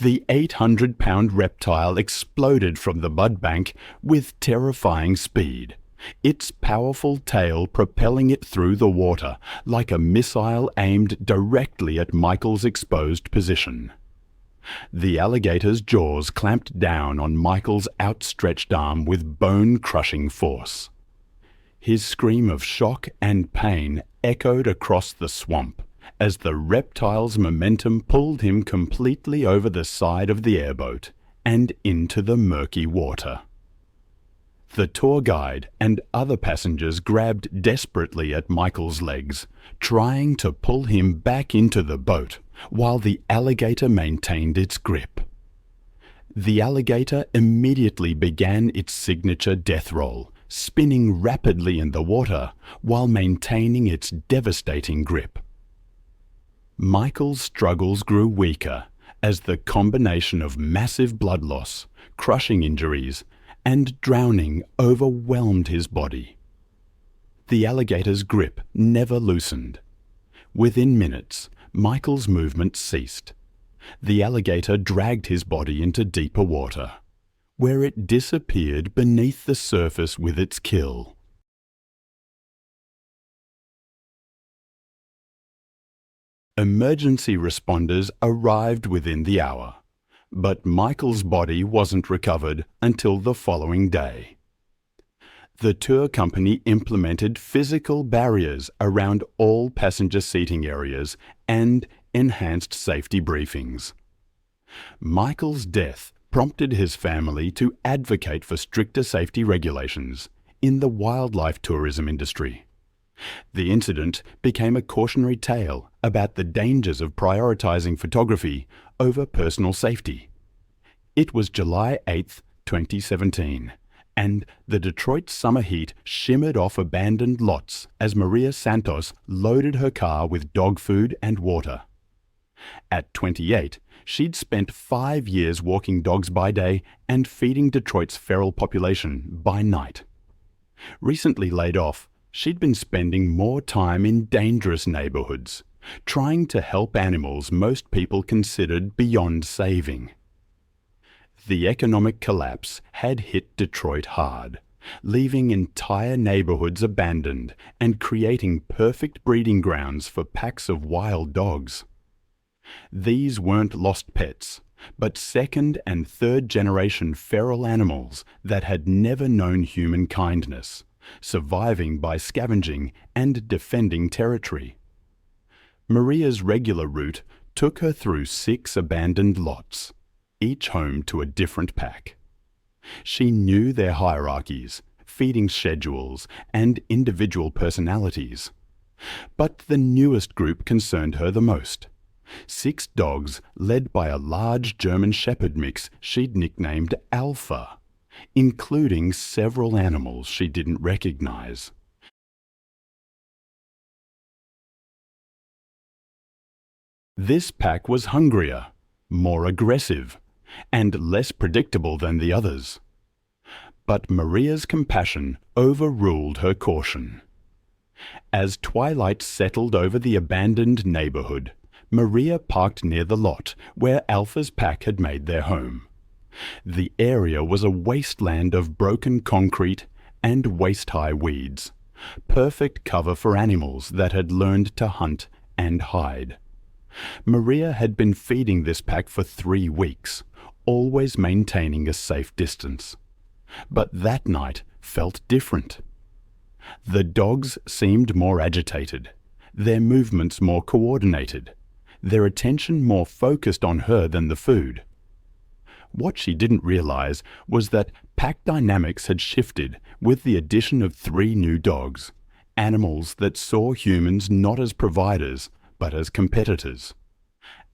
The 800-pound reptile exploded from the mudbank with terrifying speed, its powerful tail propelling it through the water like a missile aimed directly at Michael's exposed position. The alligator's jaws clamped down on Michael's outstretched arm with bone-crushing force. His scream of shock and pain echoed across the swamp as the reptile's momentum pulled him completely over the side of the airboat and into the murky water. The tour guide and other passengers grabbed desperately at Michael's legs, trying to pull him back into the boat while the alligator maintained its grip. The alligator immediately began its signature death roll, spinning rapidly in the water while maintaining its devastating grip. Michael's struggles grew weaker as the combination of massive blood loss, crushing injuries, and drowning overwhelmed his body. The alligator's grip never loosened. Within minutes, Michael's movement ceased. The alligator dragged his body into deeper water, where it disappeared beneath the surface with its kill. Emergency responders arrived within the hour, but Michael's body wasn't recovered until the following day. The tour company implemented physical barriers around all passenger seating areas and enhanced safety briefings. Michael's death prompted his family to advocate for stricter safety regulations in the wildlife tourism industry. The incident became a cautionary tale about the dangers of prioritizing photography over personal safety. It was July 8, 2017, and the Detroit summer heat shimmered off abandoned lots as Maria Santos loaded her car with dog food and water. At 28, she'd spent 5 years walking dogs by day and feeding Detroit's feral population by night. Recently laid off, she'd been spending more time in dangerous neighborhoods, trying to help animals most people considered beyond saving. The economic collapse had hit Detroit hard, leaving entire neighborhoods abandoned and creating perfect breeding grounds for packs of wild dogs. These weren't lost pets, but second and third generation feral animals that had never known human kindness, surviving by scavenging and defending territory. Maria's regular route took her through 6 abandoned lots, each home to a different pack. She knew their hierarchies, feeding schedules, and individual personalities. But the newest group concerned her the most. 6 dogs led by a large German Shepherd mix she'd nicknamed Alpha, including several animals she didn't recognize. This pack was hungrier, more aggressive, and less predictable than the others. But Maria's compassion overruled her caution. As twilight settled over the abandoned neighborhood, Maria parked near the lot where Alpha's pack had made their home. The area was a wasteland of broken concrete and waist-high weeds, perfect cover for animals that had learned to hunt and hide. Maria had been feeding this pack for 3 weeks, always maintaining a safe distance. But that night felt different. The dogs seemed more agitated, their movements more coordinated, their attention more focused on her than the food. What she didn't realize was that pack dynamics had shifted with the addition of 3 new dogs, animals that saw humans not as providers, but as competitors.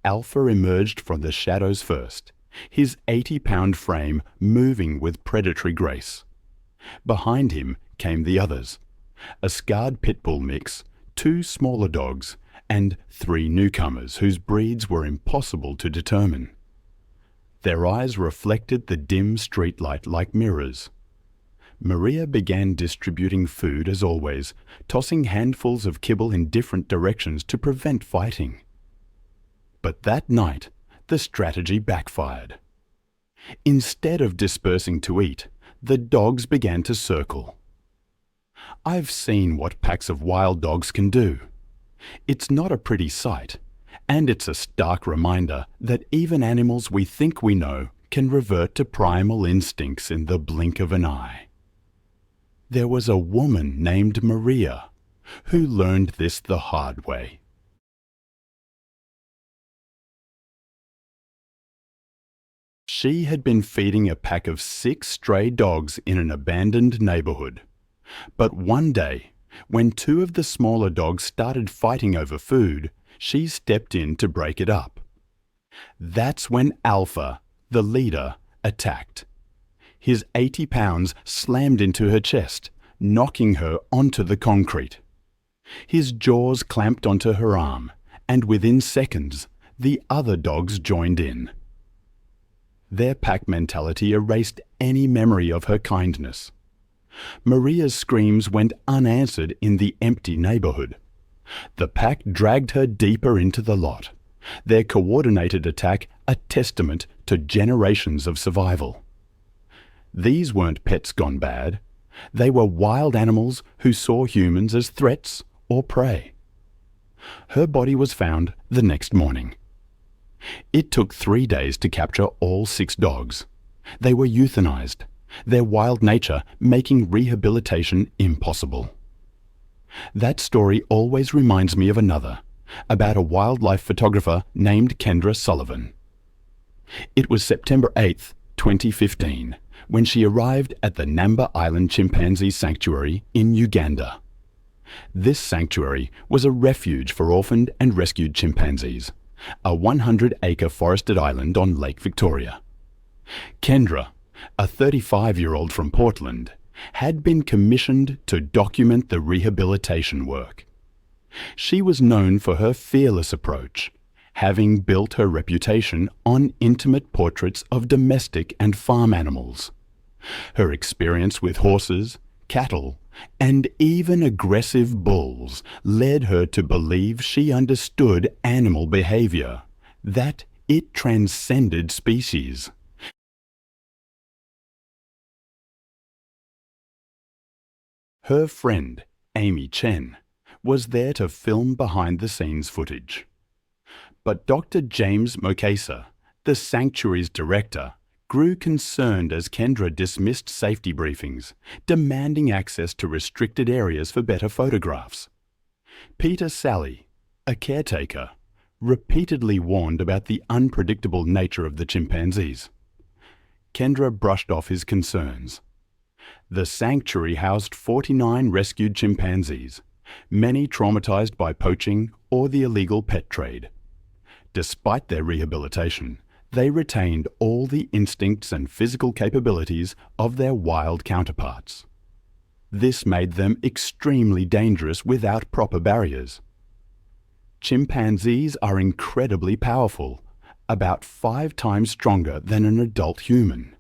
Alpha emerged from the shadows first, his 80-pound frame moving with predatory grace. Behind him came the others, a scarred pit bull mix, 2 smaller dogs, and 3 newcomers whose breeds were impossible to determine. Their eyes reflected the dim streetlight like mirrors. Maria began distributing food as always, tossing handfuls of kibble in different directions to prevent fighting. But that night, the strategy backfired. Instead of dispersing to eat, the dogs began to circle. I've seen what packs of wild dogs can do. It's not a pretty sight, and it's a stark reminder that even animals we think we know can revert to primal instincts in the blink of an eye. There was a woman named Maria who learned this the hard way. She had been feeding a pack of 6 stray dogs in an abandoned neighborhood. But one day, when 2 of the smaller dogs started fighting over food, she stepped in to break it up. That's when Alpha, the leader, attacked. His 80 pounds slammed into her chest, knocking her onto the concrete. His jaws clamped onto her arm, and within seconds, the other dogs joined in. Their pack mentality erased any memory of her kindness. Maria's screams went unanswered in the empty neighborhood. The pack dragged her deeper into the lot, their coordinated attack a testament to generations of survival. These weren't pets gone bad. They were wild animals who saw humans as threats or prey. Her body was found the next morning. It took 3 days to capture all 6 dogs. They were euthanized, their wild nature making rehabilitation impossible. That story always reminds me of another, about a wildlife photographer named Kendra Sullivan. It was September 8th, 2015, when she arrived at the Namba Island Chimpanzee Sanctuary in Uganda. This sanctuary was a refuge for orphaned and rescued chimpanzees, a 100-acre forested island on Lake Victoria. Kendra, a 35-year-old from Portland, had been commissioned to document the rehabilitation work. She was known for her fearless approach, having built her reputation on intimate portraits of domestic and farm animals. Her experience with horses, cattle, and even aggressive bulls led her to believe she understood animal behavior, that it transcended species. Her friend, Amy Chen, was there to film behind-the-scenes footage. But Dr. James Mokesa, the sanctuary's director, grew concerned as Kendra dismissed safety briefings, demanding access to restricted areas for better photographs. Peter Sally, a caretaker, repeatedly warned about the unpredictable nature of the chimpanzees. Kendra brushed off his concerns. The sanctuary housed 49 rescued chimpanzees, many traumatized by poaching or the illegal pet trade. Despite their rehabilitation, they retained all the instincts and physical capabilities of their wild counterparts. This made them extremely dangerous without proper barriers. Chimpanzees are incredibly powerful, about 5 times stronger than an adult human.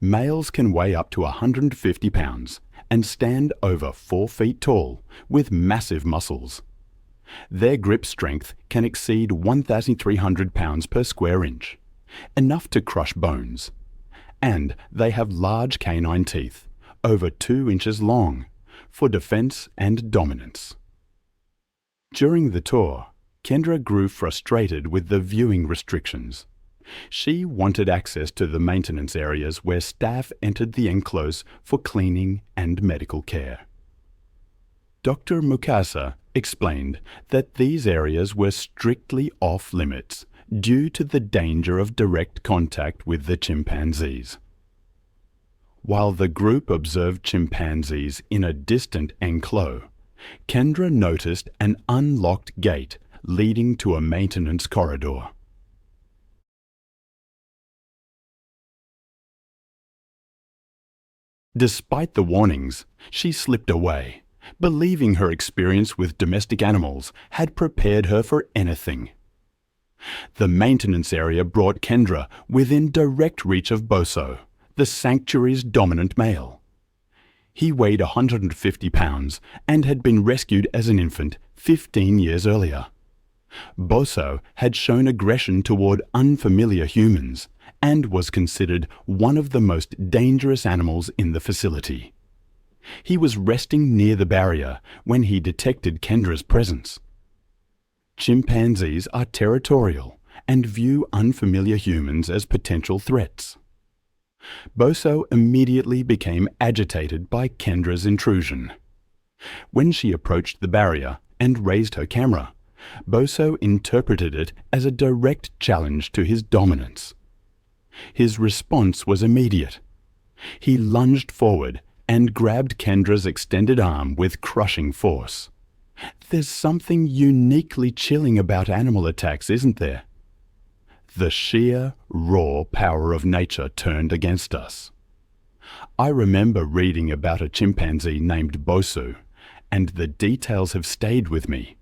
Males can weigh up to 150 pounds and stand over 4 feet tall with massive muscles. Their grip strength can exceed 1,300 pounds per square inch, enough to crush bones. And they have large canine teeth, over 2 inches long, for defense and dominance. During the tour, Kendra grew frustrated with the viewing restrictions. She wanted access to the maintenance areas where staff entered the enclosure for cleaning and medical care. Dr. Mukasa explained that these areas were strictly off-limits due to the danger of direct contact with the chimpanzees. While the group observed chimpanzees in a distant enclosure, Kendra noticed an unlocked gate leading to a maintenance corridor. Despite the warnings, she slipped away, believing her experience with domestic animals had prepared her for anything. The maintenance area brought Kendra within direct reach of Boso, the sanctuary's dominant male. He weighed 150 pounds and had been rescued as an infant 15 years earlier. Boso had shown aggression toward unfamiliar humans and was considered one of the most dangerous animals in the facility. He was resting near the barrier when he detected Kendra's presence. Chimpanzees are territorial and view unfamiliar humans as potential threats. Boso immediately became agitated by Kendra's intrusion. When she approached the barrier and raised her camera, Boso interpreted it as a direct challenge to his dominance. His response was immediate. He lunged forward and grabbed Kendra's extended arm with crushing force. There's something uniquely chilling about animal attacks, isn't there? The sheer, raw power of nature turned against us. I remember reading about a chimpanzee named Bosu, and the details have stayed with me.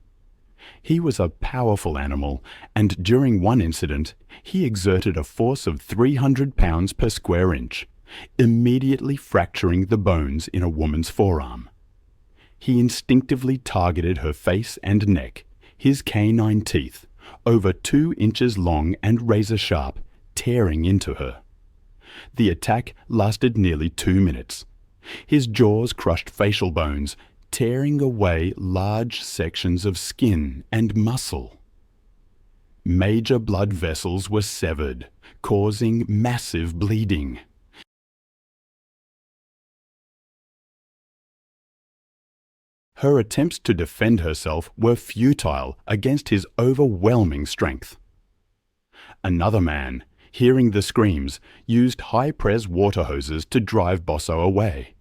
He was a powerful animal, and during one incident, he exerted a force of 300 pounds per square inch, immediately fracturing the bones in a woman's forearm. He instinctively targeted her face and neck, his canine teeth, over 2 inches long and razor-sharp, tearing into her. The attack lasted nearly 2 minutes. His jaws crushed facial bones, tearing away large sections of skin and muscle. Major blood vessels were severed, causing massive bleeding. Her attempts to defend herself were futile against his overwhelming strength. Another man, hearing the screams, used high-press water hoses to drive Boso away.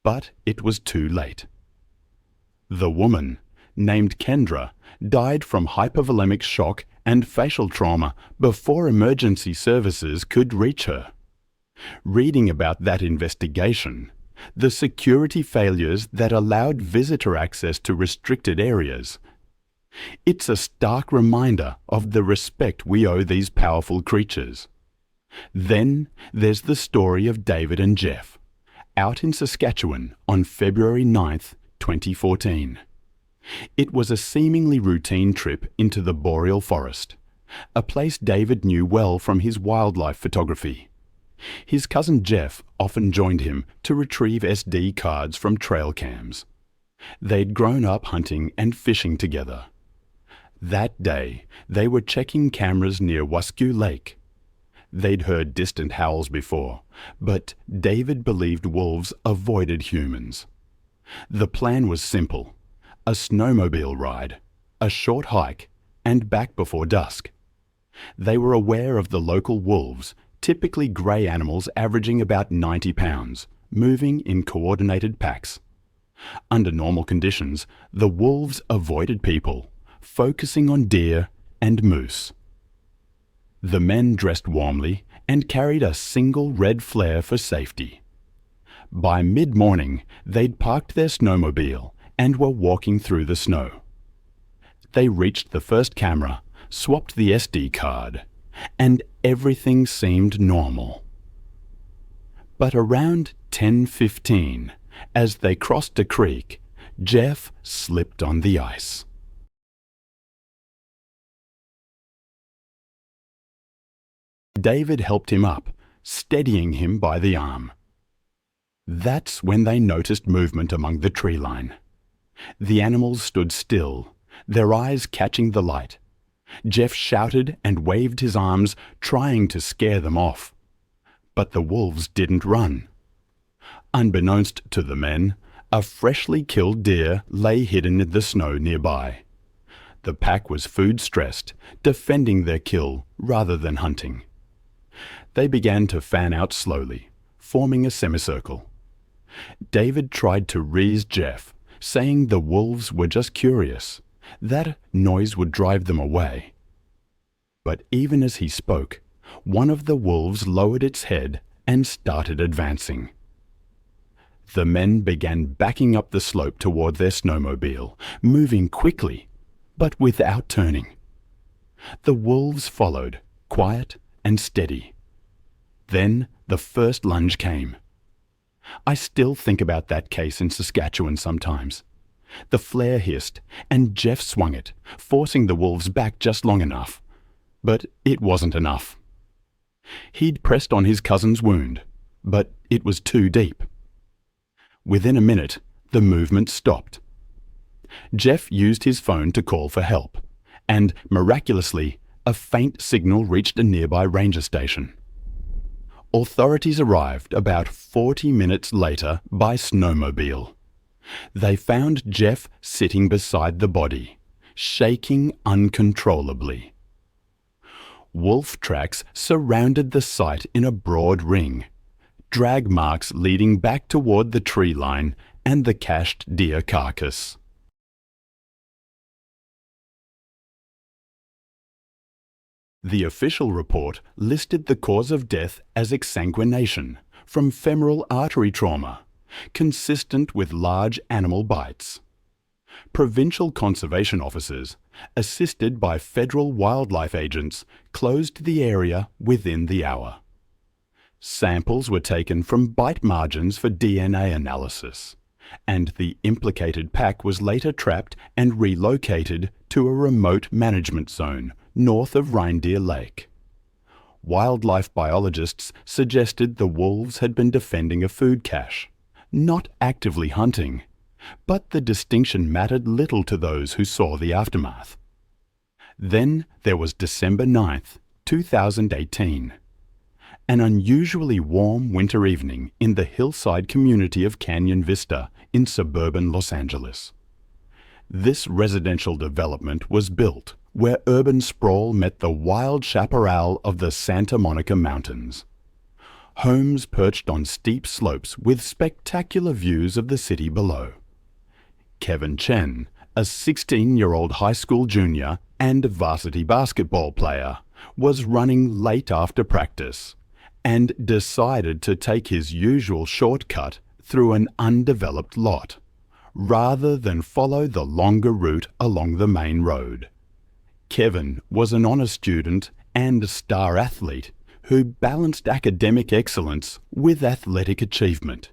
But it was too late. The woman, named Kendra, died from hypovolemic shock and facial trauma before emergency services could reach her. Reading about that investigation, the security failures that allowed visitor access to restricted areas, it's a stark reminder of the respect we owe these powerful creatures. Then there's the story of David and Jeff, out in Saskatchewan on February 9th, 2014. It was a seemingly routine trip into the boreal forest, a place David knew well from his wildlife photography. His cousin Jeff often joined him to retrieve SD cards from trail cams. They'd grown up hunting and fishing together. That day, they were checking cameras near Wasku Lake. They'd heard distant howls before, but David believed wolves avoided humans. The plan was simple: a snowmobile ride, a short hike, and back before dusk. They were aware of the local wolves, typically grey animals averaging about 90 pounds, moving in coordinated packs. Under normal conditions, the wolves avoided people, focusing on deer and moose. The men dressed warmly and carried a single red flare for safety. By mid-morning, they'd parked their snowmobile and were walking through the snow. They reached the first camera, swapped the SD card, and everything seemed normal. But around 10:15, as they crossed a creek, Jeff slipped on the ice. David helped him up, steadying him by the arm. That's when they noticed movement among the tree line. The animals stood still, their eyes catching the light. Jeff shouted and waved his arms, trying to scare them off. But the wolves didn't run. Unbeknownst to the men, a freshly killed deer lay hidden in the snow nearby. The pack was food-stressed, defending their kill rather than hunting. They began to fan out slowly, forming a semicircle. David tried to reason Jeff, saying the wolves were just curious. That noise would drive them away. But even as he spoke, one of the wolves lowered its head and started advancing. The men began backing up the slope toward their snowmobile, moving quickly, but without turning. The wolves followed, quiet and steady. Then the first lunge came. I still think about that case in Saskatchewan sometimes. The flare hissed, and Jeff swung it, forcing the wolves back just long enough. But it wasn't enough. He'd pressed on his cousin's wound, but it was too deep. Within a minute, the movement stopped. Jeff used his phone to call for help, and miraculously, a faint signal reached a nearby ranger station. Authorities arrived about 40 minutes later by snowmobile. They found Jeff sitting beside the body, shaking uncontrollably. Wolf tracks surrounded the site in a broad ring, drag marks leading back toward the tree line and the cached deer carcass. The official report listed the cause of death as exsanguination from femoral artery trauma, consistent with large animal bites. Provincial conservation officers, assisted by federal wildlife agents, closed the area within the hour. Samples were taken from bite margins for DNA analysis, and the implicated pack was later trapped and relocated to a remote management zone north of Reindeer Lake. Wildlife biologists suggested the wolves had been defending a food cache, not actively hunting, but the distinction mattered little to those who saw the aftermath. Then there was December 9th, 2018. An unusually warm winter evening in the hillside community of Canyon Vista in suburban Los Angeles. This residential development was built where urban sprawl met the wild chaparral of the Santa Monica Mountains. Homes perched on steep slopes with spectacular views of the city below. Kevin Chen, a 16-year-old high school junior and varsity basketball player, was running late after practice and decided to take his usual shortcut through an undeveloped lot, rather than follow the longer route along the main road. Kevin was an honor student and star athlete who balanced academic excellence with athletic achievement,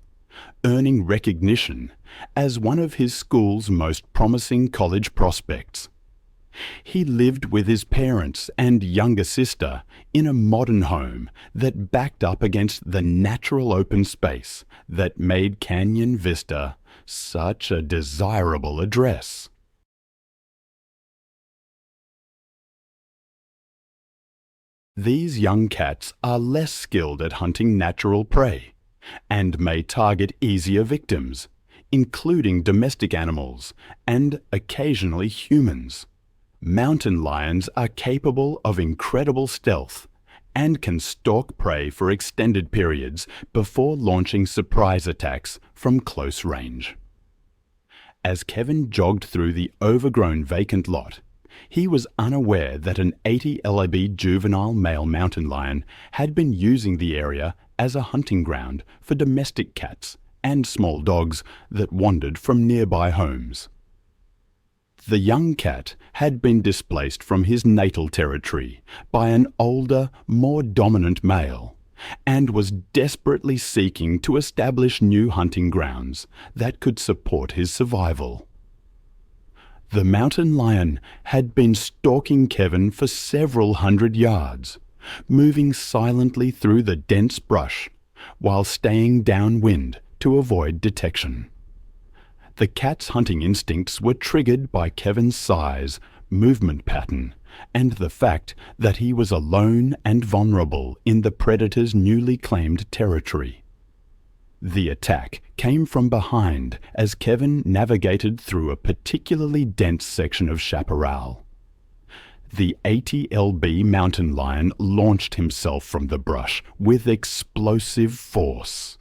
earning recognition as one of his school's most promising college prospects. He lived with his parents and younger sister in a modern home that backed up against the natural open space that made Canyon Vista such a desirable address. These young cats are less skilled at hunting natural prey and may target easier victims, including domestic animals and occasionally humans. Mountain lions are capable of incredible stealth and can stalk prey for extended periods before launching surprise attacks from close range. As Kevin jogged through the overgrown vacant lot, he was unaware that an 80 LIB juvenile male mountain lion had been using the area as a hunting ground for domestic cats and small dogs that wandered from nearby homes. The young cat had been displaced from his natal territory by an older, more dominant male, and was desperately seeking to establish new hunting grounds that could support his survival. The mountain lion had been stalking Kevin for several hundred yards, moving silently through the dense brush while staying downwind to avoid detection. The cat's hunting instincts were triggered by Kevin's size, movement pattern, and the fact that he was alone and vulnerable in the predator's newly claimed territory. The attack came from behind as Kevin navigated through a particularly dense section of chaparral. The 80lb mountain lion launched himself from the brush with explosive force,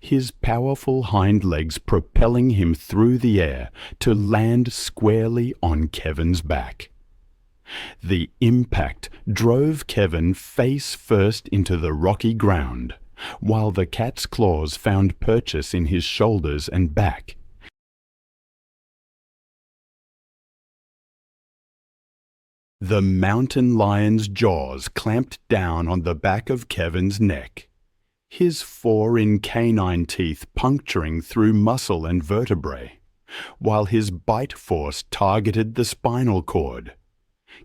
his powerful hind legs propelling him through the air to land squarely on Kevin's back. The impact drove Kevin face first into the rocky ground, while the cat's claws found purchase in his shoulders and back. The mountain lion's jaws clamped down on the back of Kevin's neck, his four-in canine teeth puncturing through muscle and vertebrae, while his bite force targeted the spinal cord.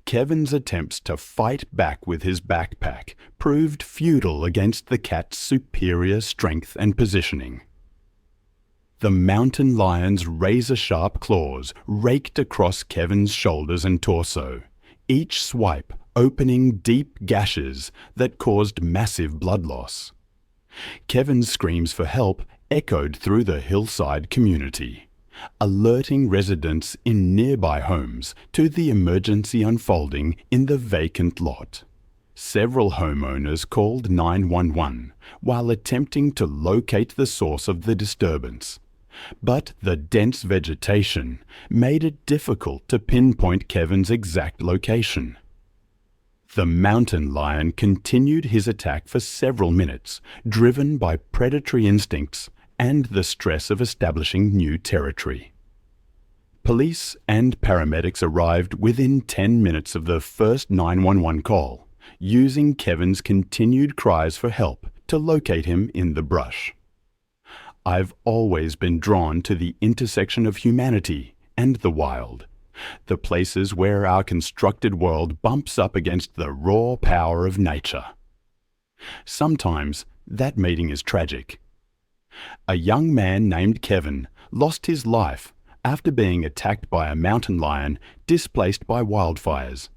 Kevin's attempts to fight back with his backpack proved futile against the cat's superior strength and positioning. The mountain lion's razor-sharp claws raked across Kevin's shoulders and torso, each swipe opening deep gashes that caused massive blood loss. Kevin's screams for help echoed through the hillside community, alerting residents in nearby homes to the emergency unfolding in the vacant lot. Several homeowners called 911 while attempting to locate the source of the disturbance, but the dense vegetation made it difficult to pinpoint Kevin's exact location. The mountain lion continued his attack for several minutes, driven by predatory instincts and the stress of establishing new territory. Police and paramedics arrived within 10 minutes of the first 911 call, using Kevin's continued cries for help to locate him in the brush. I've always been drawn to the intersection of humanity and the wild, the places where our constructed world bumps up against the raw power of nature. Sometimes that meeting is tragic. A young man named Kevin lost his life after being attacked by a mountain lion displaced by wildfires.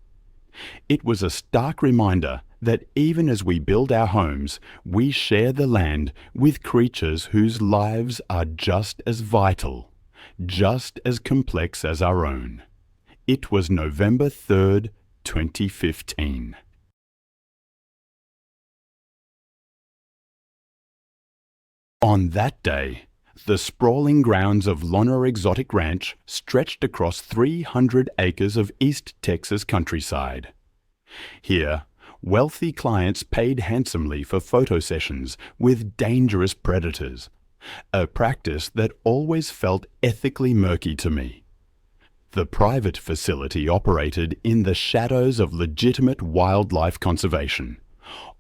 It was a stark reminder that even as we build our homes, we share the land with creatures whose lives are just as vital, just as complex as our own. It was November 3rd, 2015. On that day, the sprawling grounds of Lona Exotic Ranch stretched across 300 acres of East Texas countryside. Here, wealthy clients paid handsomely for photo sessions with dangerous predators, a practice that always felt ethically murky to me. The private facility operated in the shadows of legitimate wildlife conservation,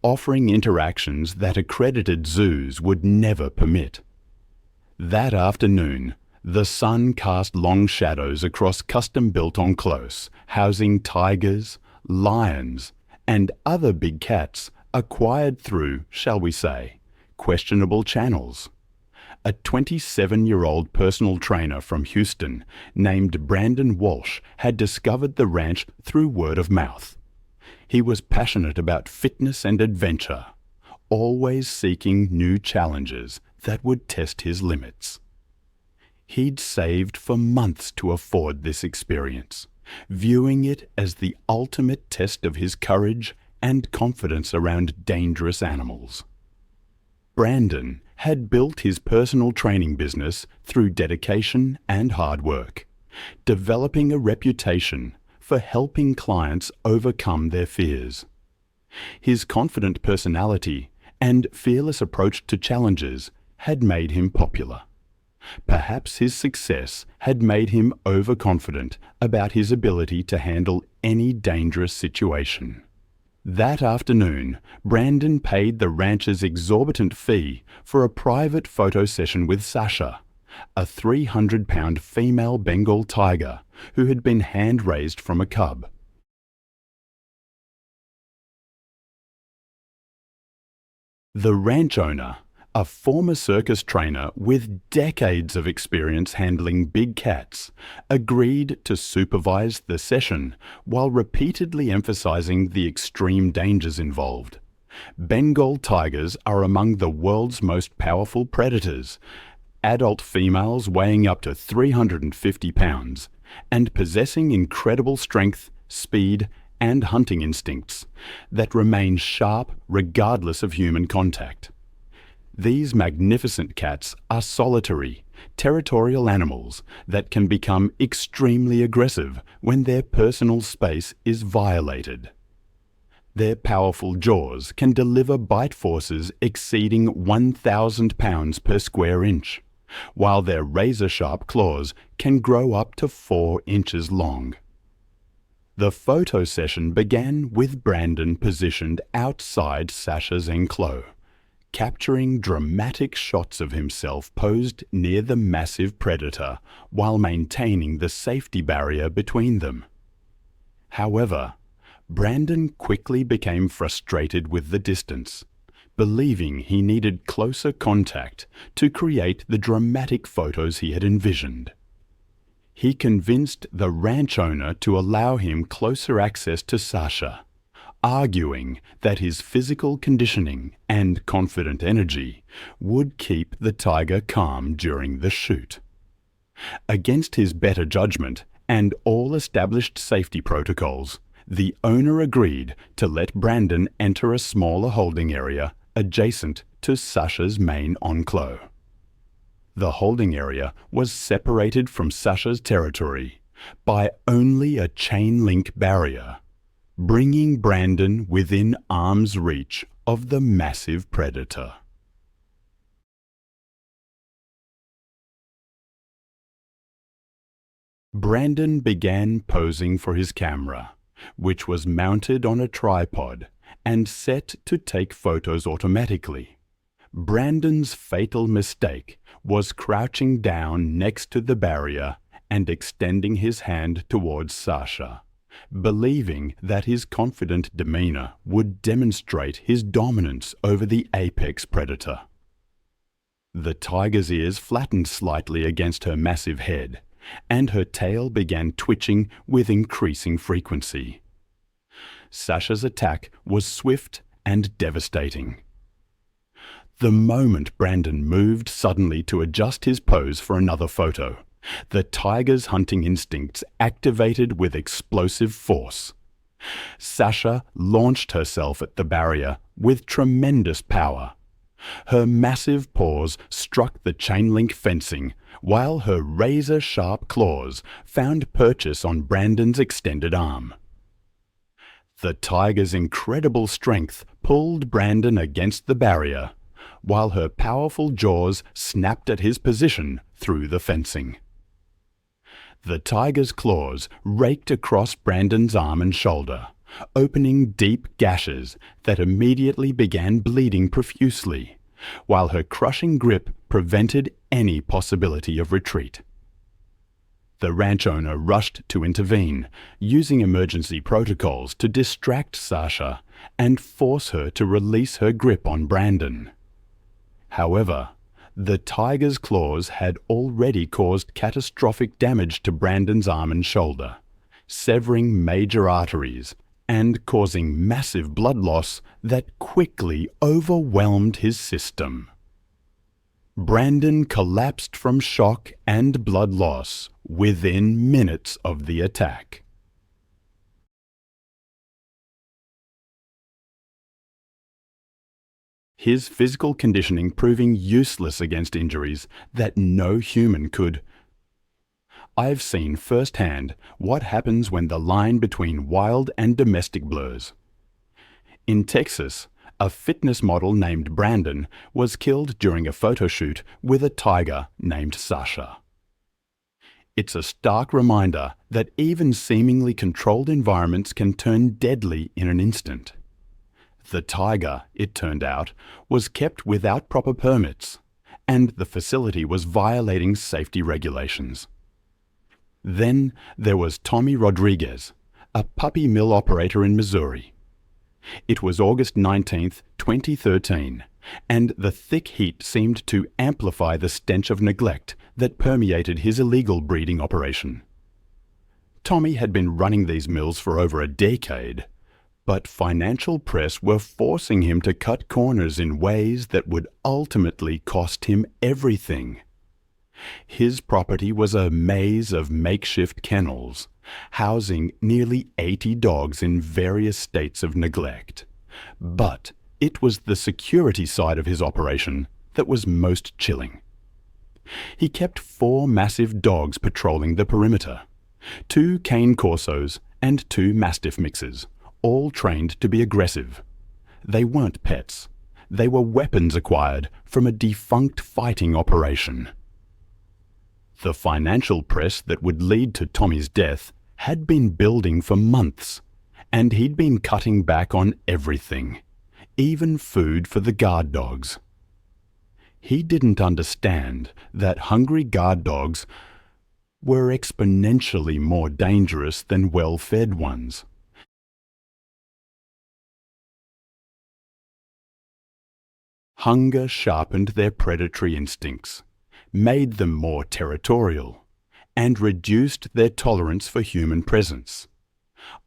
offering interactions that accredited zoos would never permit. That afternoon, the sun cast long shadows across custom-built encloses, housing tigers, lions, and other big cats acquired through, shall we say, questionable channels. A 27-year-old personal trainer from Houston named Brandon Walsh had discovered the ranch through word of mouth. He was passionate about fitness and adventure, always seeking new challenges that would test his limits. He'd saved for months to afford this experience, viewing it as the ultimate test of his courage and confidence around dangerous animals. Brandon had built his personal training business through dedication and hard work, developing a reputation for helping clients overcome their fears. His confident personality and fearless approach to challenges had made him popular. Perhaps his success had made him overconfident about his ability to handle any dangerous situation. That afternoon, Brandon paid the rancher's exorbitant fee for a private photo session with Sasha, a 300-pound female Bengal tiger who had been hand-raised from a cub. The ranch owner, a former circus trainer with decades of experience handling big cats, agreed to supervise the session while repeatedly emphasizing the extreme dangers involved. Bengal tigers are among the world's most powerful predators, adult females weighing up to 350 pounds and possessing incredible strength, speed, and hunting instincts that remain sharp regardless of human contact. These magnificent cats are solitary, territorial animals that can become extremely aggressive when their personal space is violated. Their powerful jaws can deliver bite forces exceeding 1,000 pounds per square inch, while their razor-sharp claws can grow up to 4 inches long. The photo session began with Brandon positioned outside Sasha's enclosure, capturing dramatic shots of himself posed near the massive predator while maintaining the safety barrier between them. However, Brandon quickly became frustrated with the distance, believing he needed closer contact to create the dramatic photos he had envisioned. He convinced the ranch owner to allow him closer access to Sasha, arguing that his physical conditioning and confident energy would keep the tiger calm during the shoot. Against his better judgment and all established safety protocols, the owner agreed to let Brandon enter a smaller holding area adjacent to Sasha's main enclosure. The holding area was separated from Sasha's territory by only a chain-link barrier, bringing Brandon within arm's reach of the massive predator. Brandon began posing for his camera, which was mounted on a tripod and set to take photos automatically. Brandon's fatal mistake was crouching down next to the barrier and extending his hand towards Sasha, believing that his confident demeanor would demonstrate his dominance over the apex predator. The tiger's ears flattened slightly against her massive head, and her tail began twitching with increasing frequency. Sasha's attack was swift and devastating. The moment Brandon moved suddenly to adjust his pose for another photo, the tiger's hunting instincts activated with explosive force. Sasha launched herself at the barrier with tremendous power. Her massive paws struck the chain-link fencing, while her razor-sharp claws found purchase on Brandon's extended arm. The tiger's incredible strength pulled Brandon against the barrier, while her powerful jaws snapped at his position through the fencing. The tiger's claws raked across Brandon's arm and shoulder, opening deep gashes that immediately began bleeding profusely, while her crushing grip prevented any possibility of retreat. The ranch owner rushed to intervene, using emergency protocols to distract Sasha and force her to release her grip on Brandon. However, the tiger's claws had already caused catastrophic damage to Brandon's arm and shoulder, severing major arteries and causing massive blood loss that quickly overwhelmed his system. Brandon collapsed from shock and blood loss within minutes of the attack. His physical conditioning proving useless against injuries that no human could. I've seen firsthand what happens when the line between wild and domestic blurs. In Texas, a fitness model named Brandon was killed during a photo shoot with a tiger named Sasha. It's a stark reminder that even seemingly controlled environments can turn deadly in an instant. The tiger, it turned out, was kept without proper permits, and the facility was violating safety regulations. Then there was Tommy Rodriguez, a puppy mill operator in Missouri. It was August 19, 2013, and the thick heat seemed to amplify the stench of neglect that permeated his illegal breeding operation. Tommy had been running these mills for over a decade, But financial press were forcing him to cut corners in ways that would ultimately cost him everything. His property was a maze of makeshift kennels, housing nearly 80 dogs in various states of neglect. But it was the security side of his operation that was most chilling. He kept 4 massive dogs patrolling the perimeter, 2 cane corsos and 2 mastiff mixes, all trained to be aggressive. They weren't pets. They were weapons acquired from a defunct fighting operation. The financial press that would lead to Tommy's death had been building for months, and he'd been cutting back on everything, even food for the guard dogs. He didn't understand that hungry guard dogs were exponentially more dangerous than well-fed ones. Hunger sharpened their predatory instincts, made them more territorial, and reduced their tolerance for human presence.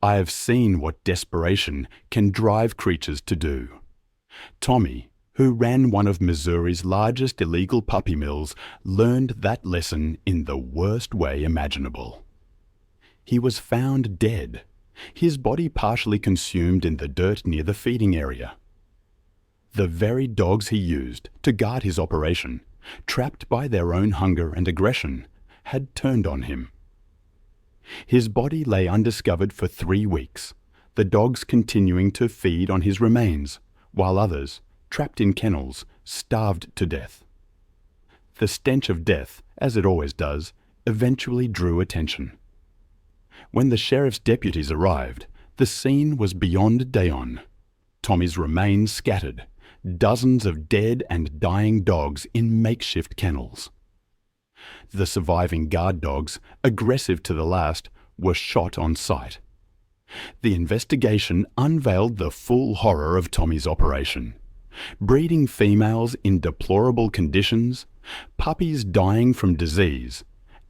I have seen what desperation can drive creatures to do. Tommy, who ran one of Missouri's largest illegal puppy mills, learned that lesson in the worst way imaginable. He was found dead, his body partially consumed in the dirt near the feeding area. The very dogs he used to guard his operation, trapped by their own hunger and aggression, had turned on him. His body lay undiscovered for 3 weeks, the dogs continuing to feed on his remains, while others, trapped in kennels, starved to death. The stench of death, as it always does, eventually drew attention. When the sheriff's deputies arrived, the scene was beyond Dayon. Tommy's remains scattered, dozens of dead and dying dogs in makeshift kennels. The surviving guard dogs, aggressive to the last, were shot on sight. The investigation unveiled the full horror of Tommy's operation. Breeding females in deplorable conditions, puppies dying from disease,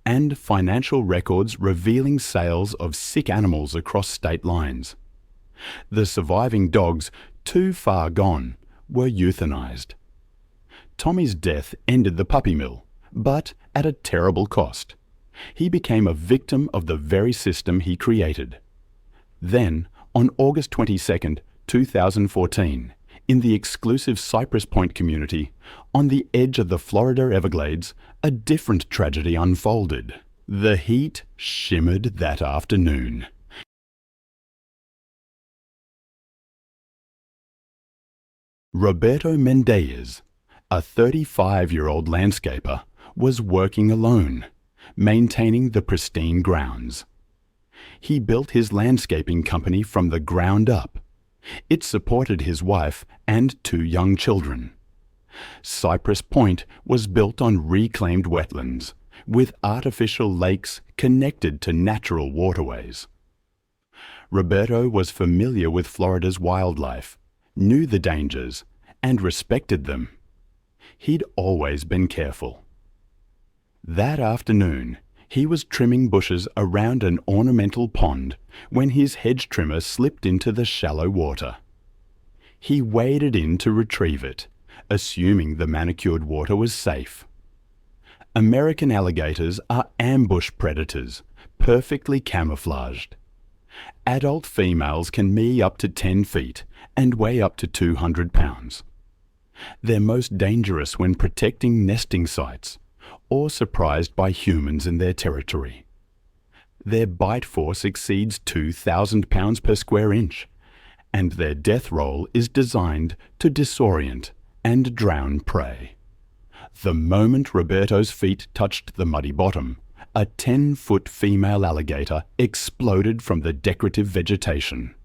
and financial records revealing sales of sick animals across state lines. The surviving dogs, too far gone, were euthanized. Tommy's death ended the puppy mill, but at a terrible cost. He became a victim of the very system he created. Then, on August 22, 2014, in the exclusive Cypress Point community, on the edge of the Florida Everglades, a different tragedy unfolded. The heat shimmered that afternoon. Roberto Mendez, a 35-year-old landscaper, was working alone, maintaining the pristine grounds. He built his landscaping company from the ground up. It supported his wife and 2 young children. Cypress Point was built on reclaimed wetlands, with artificial lakes connected to natural waterways. Roberto was familiar with Florida's wildlife, knew the dangers, and respected them. He'd always been careful. That afternoon, he was trimming bushes around an ornamental pond when his hedge trimmer slipped into the shallow water. He waded in to retrieve it, assuming the manicured water was safe. American alligators are ambush predators, perfectly camouflaged. Adult females can be up to 10 feet and weigh up to 200 pounds. They're most dangerous when protecting nesting sites or surprised by humans in their territory. Their bite force exceeds 2,000 pounds per square inch, and their death roll is designed to disorient and drown prey. The moment Roberto's feet touched the muddy bottom, a 10-foot female alligator exploded from the decorative vegetation.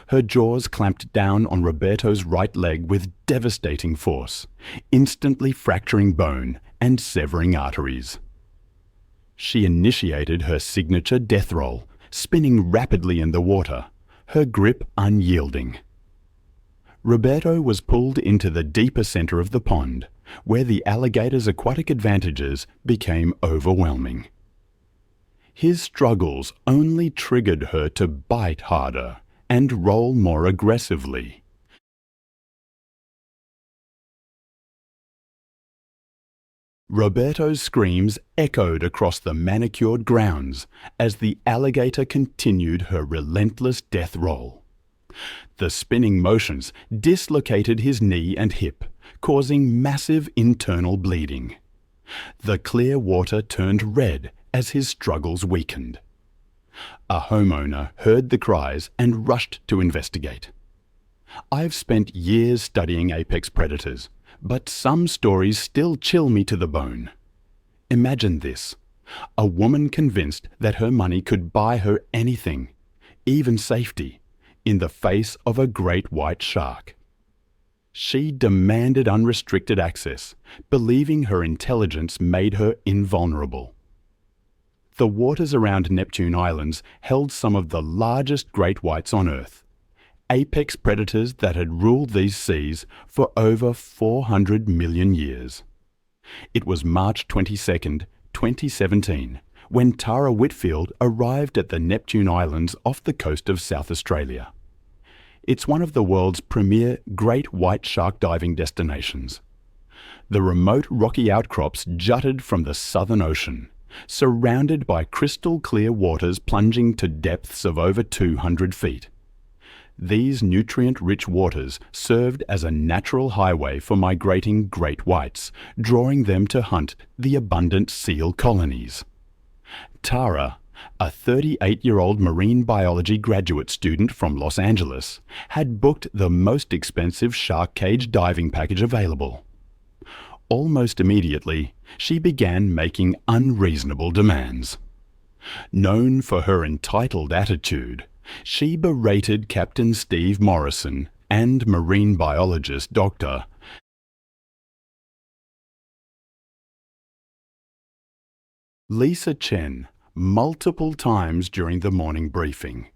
Her jaws clamped down on Roberto's right leg with devastating force, instantly fracturing bone and severing arteries. She initiated her signature death roll, spinning rapidly in the water, her grip unyielding. Roberto was pulled into the deeper center of the pond, where the alligator's aquatic advantages became overwhelming. His struggles only triggered her to bite harder and roll more aggressively. Roberto's screams echoed across the manicured grounds as the alligator continued her relentless death roll. The spinning motions dislocated his knee and hip, causing massive internal bleeding. The clear water turned red as his struggles weakened. A homeowner heard the cries and rushed to investigate. I've spent years studying apex predators, but some stories still chill me to the bone. Imagine this: a woman convinced that her money could buy her anything, even safety, in the face of a great white shark. She demanded unrestricted access, believing her intelligence made her invulnerable. The waters around Neptune Islands held some of the largest great whites on Earth, apex predators that had ruled these seas for over 400 million years. It was March 22, 2017, when Tara Whitfield arrived at the Neptune Islands off the coast of South Australia. It's one of the world's premier great white shark diving destinations. The remote rocky outcrops jutted from the Southern Ocean, surrounded by crystal clear waters plunging to depths of over 200 feet. These nutrient-rich waters served as a natural highway for migrating great whites, drawing them to hunt the abundant seal colonies. Tara, a 38-year-old marine biology graduate student from Los Angeles, had booked the most expensive shark cage diving package available. Almost immediately, she began making unreasonable demands. Known for her entitled attitude, she berated Captain Steve Morrison and marine biologist Dr. Lisa Chen multiple times during the morning briefing.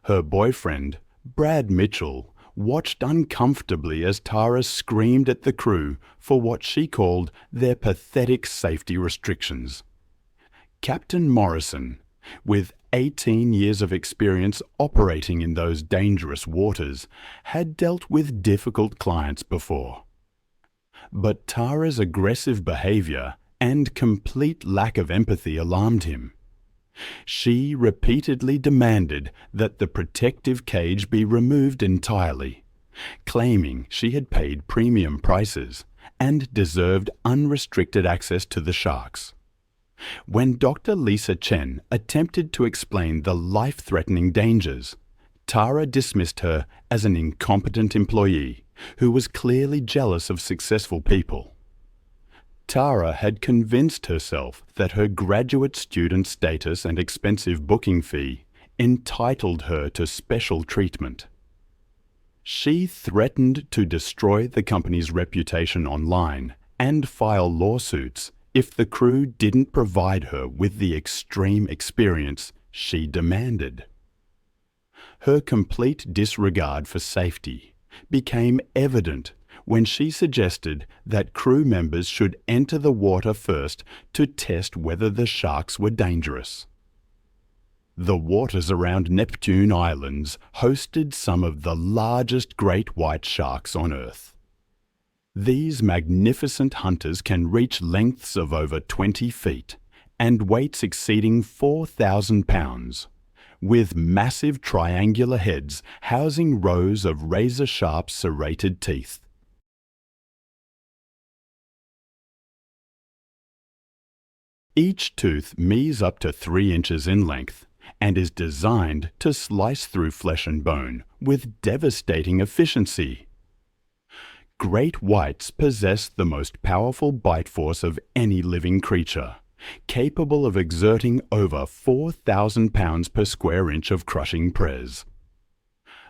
Her boyfriend, Brad Mitchell, watched uncomfortably as Tara screamed at the crew for what she called their pathetic safety restrictions. Captain Morrison, with 18 years of experience operating in those dangerous waters, had dealt with difficult clients before. But Tara's aggressive behavior and complete lack of empathy alarmed him. She repeatedly demanded that the protective cage be removed entirely, claiming she had paid premium prices and deserved unrestricted access to the sharks. When Dr. Lisa Chen attempted to explain the life-threatening dangers, Tara dismissed her as an incompetent employee who was clearly jealous of successful people. Tara had convinced herself that her graduate student status and expensive booking fee entitled her to special treatment. She threatened to destroy the company's reputation online and file lawsuits if the crew didn't provide her with the extreme experience she demanded. Her complete disregard for safety became evident when she suggested that crew members should enter the water first to test whether the sharks were dangerous. The waters around Neptune Islands hosted some of the largest great white sharks on Earth. These magnificent hunters can reach lengths of over 20 feet and weights exceeding 4,000 pounds, with massive triangular heads housing rows of razor-sharp serrated teeth. Each tooth measures up to 3 inches in length and is designed to slice through flesh and bone with devastating efficiency. Great whites possess the most powerful bite force of any living creature, capable of exerting over 4,000 pounds per square inch of crushing press.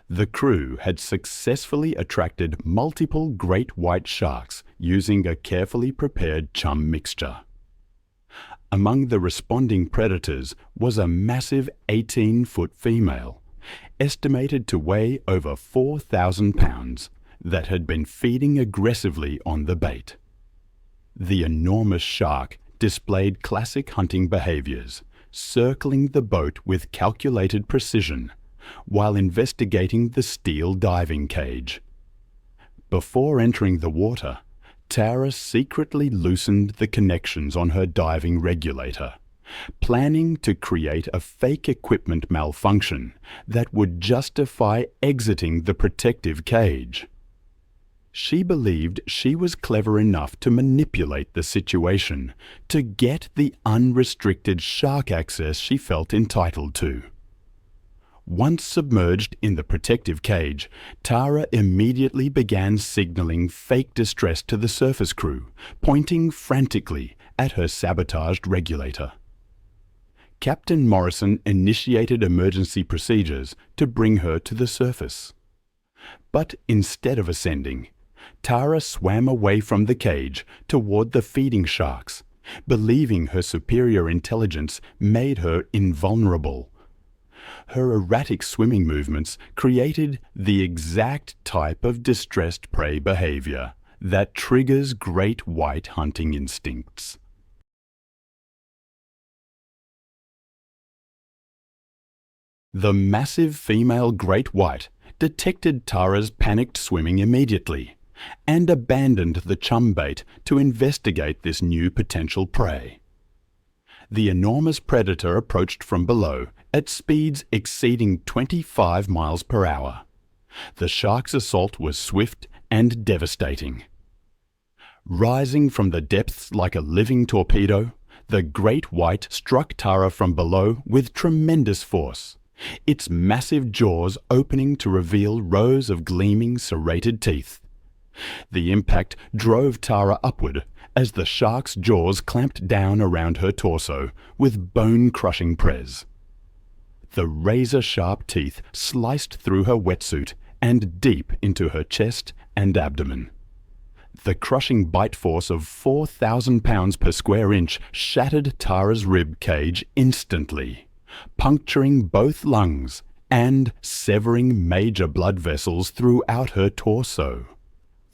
The crew had successfully attracted multiple great white sharks using a carefully prepared chum mixture. Among the responding predators was a massive 18-foot female, estimated to weigh over 4,000 pounds, that had been feeding aggressively on the bait. The enormous shark displayed classic hunting behaviors, circling the boat with calculated precision, while investigating the steel diving cage. Before entering the water, Tara secretly loosened the connections on her diving regulator, planning to create a fake equipment malfunction that would justify exiting the protective cage. She believed she was clever enough to manipulate the situation to get the unrestricted shark access she felt entitled to. Once submerged in the protective cage, Tara immediately began signaling fake distress to the surface crew, pointing frantically at her sabotaged regulator. Captain Morrison initiated emergency procedures to bring her to the surface. But instead of ascending, Tara swam away from the cage toward the feeding sharks, believing her superior intelligence made her invulnerable. Her erratic swimming movements created the exact type of distressed prey behavior that triggers great white hunting instincts. The massive female great white detected Tara's panicked swimming immediately and abandoned the chum bait to investigate this new potential prey. The enormous predator approached from below at speeds exceeding 25 miles per hour. The shark's assault was swift and devastating. Rising from the depths like a living torpedo, the great white struck Tara from below with tremendous force, its massive jaws opening to reveal rows of gleaming serrated teeth. The impact drove Tara upward as the shark's jaws clamped down around her torso with bone-crushing press. The razor-sharp teeth sliced through her wetsuit and deep into her chest and abdomen. The crushing bite force of 4,000 pounds per square inch shattered Tara's rib cage instantly, puncturing both lungs and severing major blood vessels throughout her torso.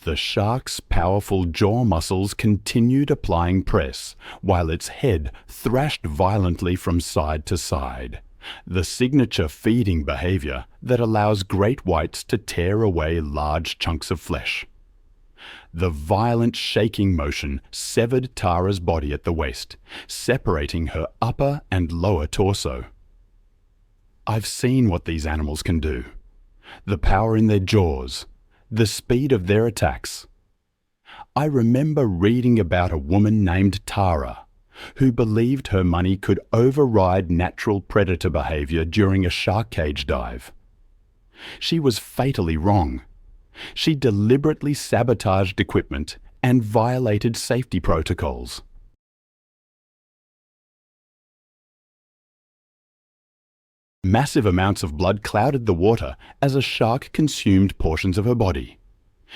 The shark's powerful jaw muscles continued applying press, while its head thrashed violently from side to side, the signature feeding behavior that allows great whites to tear away large chunks of flesh. The violent shaking motion severed Tara's body at the waist, separating her upper and lower torso. I've seen what these animals can do. The power in their jaws, the speed of their attacks. I remember reading about a woman named Tara, who believed her money could override natural predator behavior during a shark cage dive. She was fatally wrong. She deliberately sabotaged equipment and violated safety protocols. Massive amounts of blood clouded the water as a shark consumed portions of her body.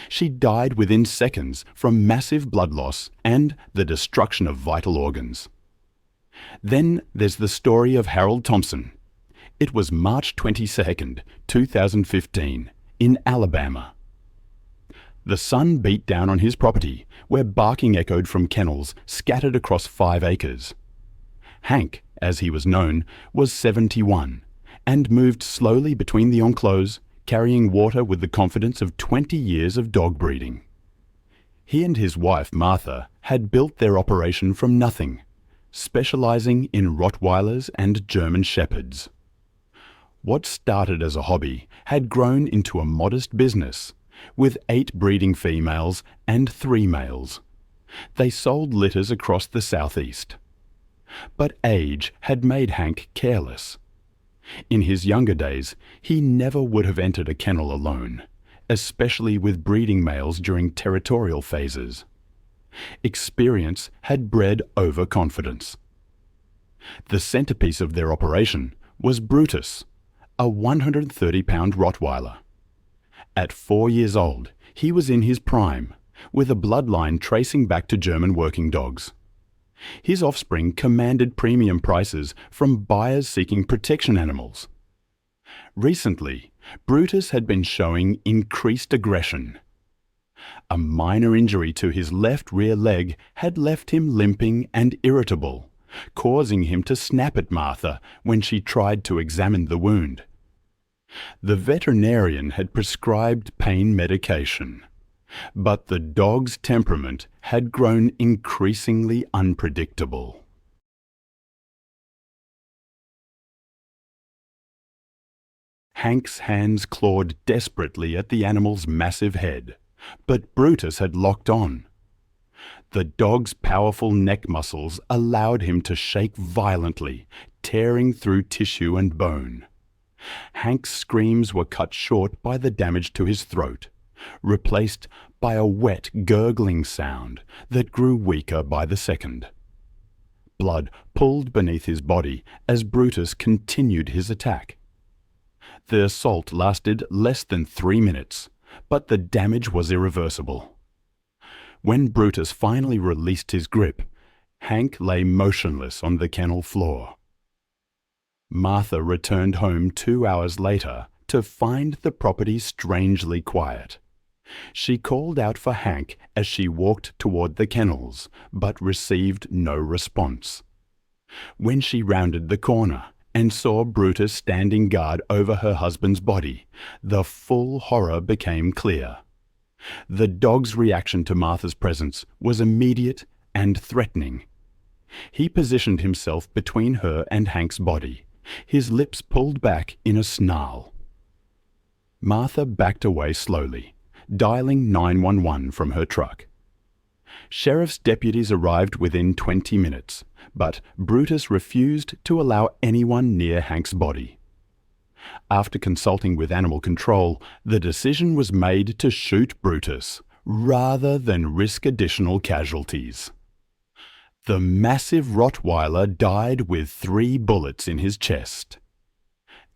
She died within seconds from massive blood loss and the destruction of vital organs. Then there's the story of Harold Thompson. It was March 22nd, 2015, in Alabama. The sun beat down on his property, where barking echoed from kennels scattered across 5 acres. Hank, as he was known, was 71, and moved slowly between the enclos, carrying water with the confidence of 20 years of dog breeding. He and his wife, Martha, had built their operation from nothing, specializing in Rottweilers and German Shepherds. What started as a hobby had grown into a modest business, with 8 breeding females and 3 males. They sold litters across the southeast. But age had made Hank careless. In his younger days, he never would have entered a kennel alone, especially with breeding males during territorial phases. Experience had bred overconfidence. The centerpiece of their operation was Brutus, a 130-pound Rottweiler. At 4 years old, he was in his prime, with a bloodline tracing back to German working dogs. His offspring commanded premium prices from buyers seeking protection animals. Recently, Brutus had been showing increased aggression. A minor injury to his left rear leg had left him limping and irritable, causing him to snap at Martha when she tried to examine the wound. The veterinarian had prescribed pain medication, but the dog's temperament had grown increasingly unpredictable. Hank's hands clawed desperately at the animal's massive head, but Brutus had locked on. The dog's powerful neck muscles allowed him to shake violently, tearing through tissue and bone. Hank's screams were cut short by the damage to his throat, replaced by a wet, gurgling sound that grew weaker by the second. Blood pooled beneath his body as Brutus continued his attack. The assault lasted less than 3 minutes, but the damage was irreversible. When Brutus finally released his grip, Hank lay motionless on the kennel floor. Martha returned home 2 hours later to find the property strangely quiet. She called out for Hank as she walked toward the kennels, but received no response. When she rounded the corner and saw Brutus standing guard over her husband's body, the full horror became clear. The dog's reaction to Martha's presence was immediate and threatening. He positioned himself between her and Hank's body, his lips pulled back in a snarl. Martha backed away slowly, dialing 911 from her truck. Sheriff's deputies arrived within 20 minutes, but Brutus refused to allow anyone near Hank's body. After consulting with animal control, the decision was made to shoot Brutus, rather than risk additional casualties. The massive Rottweiler died with 3 bullets in his chest.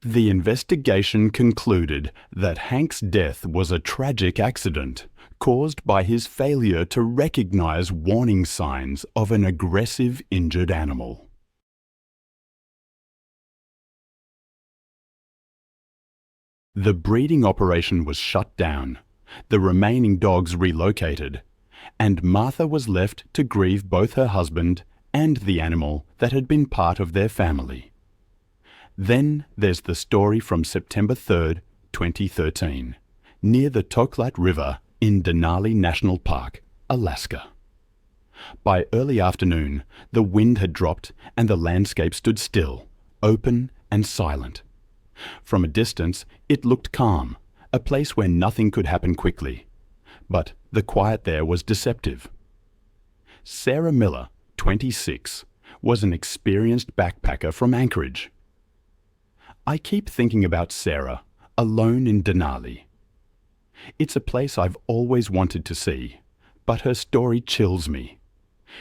The investigation concluded that Hank's death was a tragic accident caused by his failure to recognize warning signs of an aggressive injured animal. The breeding operation was shut down, the remaining dogs relocated, and Martha was left to grieve both her husband and the animal that had been part of their family. Then there's the story from September 3rd, 2013, near the Toklat River in Denali National Park, Alaska. By early afternoon, the wind had dropped and the landscape stood still, open and silent. From a distance, it looked calm, a place where nothing could happen quickly. But the quiet there was deceptive. Sarah Miller, 26, was an experienced backpacker from Anchorage. I keep thinking about Sarah, alone in Denali. It's a place I've always wanted to see, but her story chills me.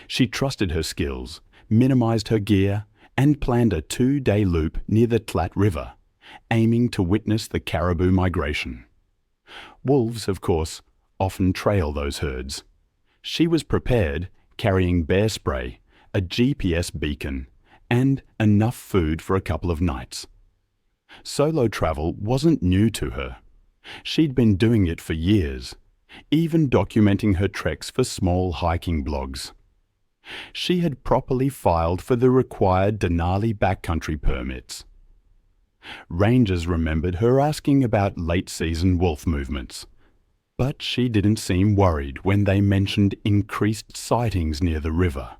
She trusted her skills, minimized her gear, and planned a 2-day loop near the Tlat River, aiming to witness the caribou migration. Wolves, of course, often trail those herds. She was prepared, carrying bear spray, a GPS beacon, and enough food for a couple of nights. Solo travel wasn't new to her. She'd been doing it for years, even documenting her treks for small hiking blogs. She had properly filed for the required Denali backcountry permits. Rangers remembered her asking about late-season wolf movements, but she didn't seem worried when they mentioned increased sightings near the river.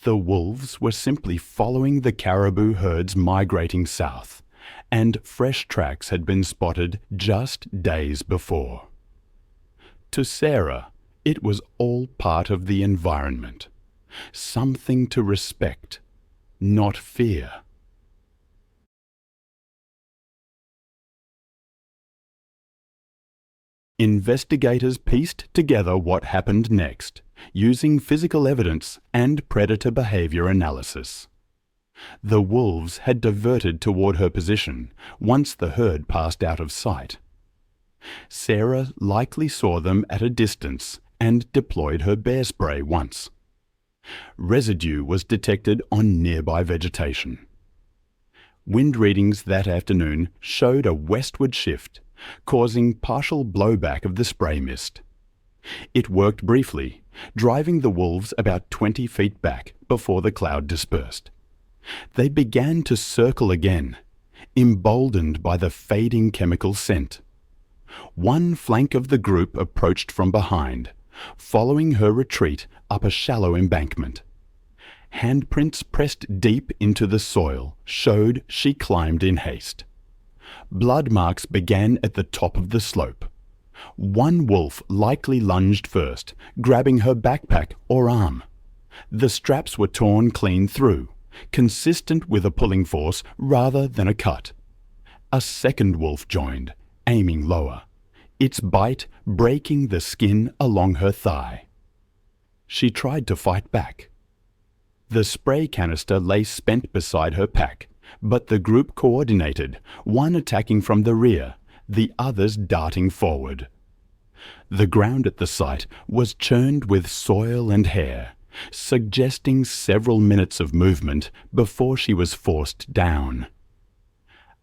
The wolves were simply following the caribou herds migrating south, and fresh tracks had been spotted just days before. To Sarah, it was all part of the environment, something to respect, not fear. Investigators pieced together what happened next, using physical evidence and predator behavior analysis. The wolves had diverted toward her position once the herd passed out of sight. Sarah likely saw them at a distance and deployed her bear spray once. Residue was detected on nearby vegetation. Wind readings that afternoon showed a westward shift, causing partial blowback of the spray mist. It worked briefly, driving the wolves about 20 feet back before the cloud dispersed. They began to circle again, emboldened by the fading chemical scent. One flank of the group approached from behind, following her retreat up a shallow embankment. Handprints pressed deep into the soil showed she climbed in haste. Blood marks began at the top of the slope. One wolf likely lunged first, grabbing her backpack or arm. The straps were torn clean through, consistent with a pulling force rather than a cut. A second wolf joined, aiming lower, its bite breaking the skin along her thigh. She tried to fight back. The spray canister lay spent beside her pack, but the group coordinated, one attacking from the rear, the others darting forward. The ground at the site was churned with soil and hair, suggesting several minutes of movement before she was forced down.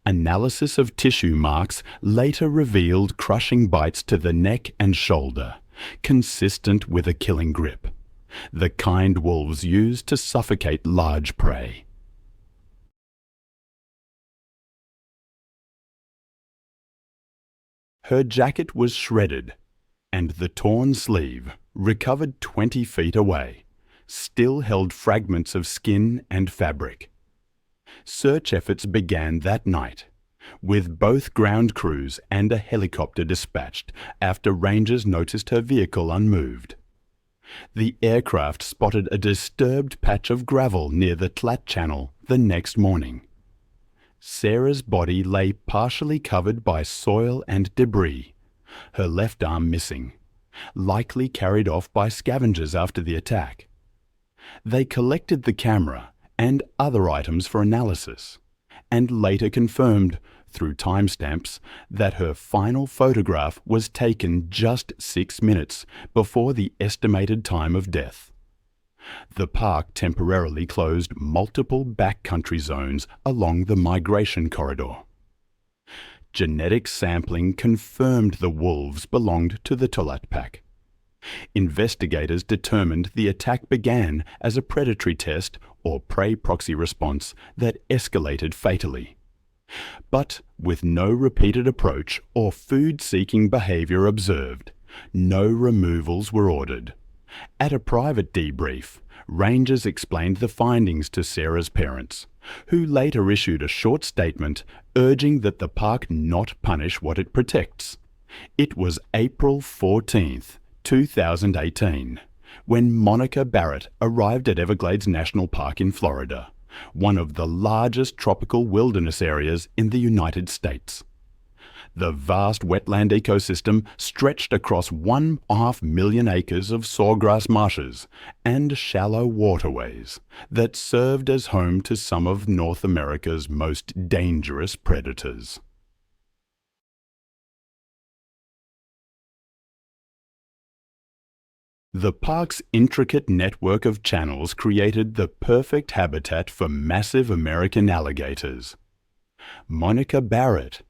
Analysis of tissue marks later revealed crushing bites to the neck and shoulder, consistent with a killing grip, the kind wolves use to suffocate large prey. Her jacket was shredded, and the torn sleeve, recovered 20 feet away, still held fragments of skin and fabric. Search efforts began that night, with both ground crews and a helicopter dispatched after rangers noticed her vehicle unmoved. The aircraft spotted a disturbed patch of gravel near the Tlat Channel the next morning. Sarah's body lay partially covered by soil and debris, her left arm missing, likely carried off by scavengers after the attack. They collected the camera and other items for analysis, and later confirmed, through timestamps, that her final photograph was taken just 6 minutes before the estimated time of death. The park temporarily closed multiple backcountry zones along the migration corridor. Genetic sampling confirmed the wolves belonged to the Talat pack. Investigators determined the attack began as a predatory test or prey proxy response that escalated fatally. But with no repeated approach or food-seeking behavior observed, no removals were ordered. At a private debrief, rangers explained the findings to Sarah's parents, who later issued a short statement urging that the park not punish what it protects. It was April 14th, 2018, when Monica Barrett arrived at Everglades National Park in Florida, one of the largest tropical wilderness areas in the United States. The vast wetland ecosystem stretched across 1.5 million acres of sawgrass marshes and shallow waterways that served as home to some of North America's most dangerous predators. The park's intricate network of channels created the perfect habitat for massive American alligators. Monica Barrett,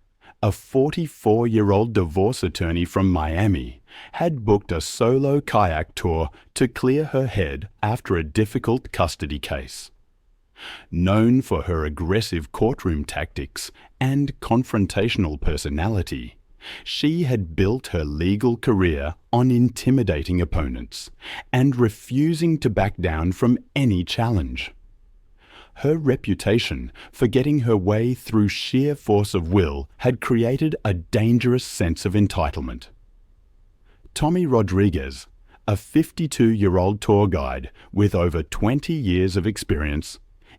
a 44-year-old divorce attorney from Miami, had booked a solo kayak tour to clear her head after a difficult custody case. Known for her aggressive courtroom tactics and confrontational personality, she had built her legal career on intimidating opponents and refusing to back down from any challenge. Her reputation for getting her way through sheer force of will had created a dangerous sense of entitlement. Tommy Rodriguez, a 52-year-old tour guide with over 20 years of experience,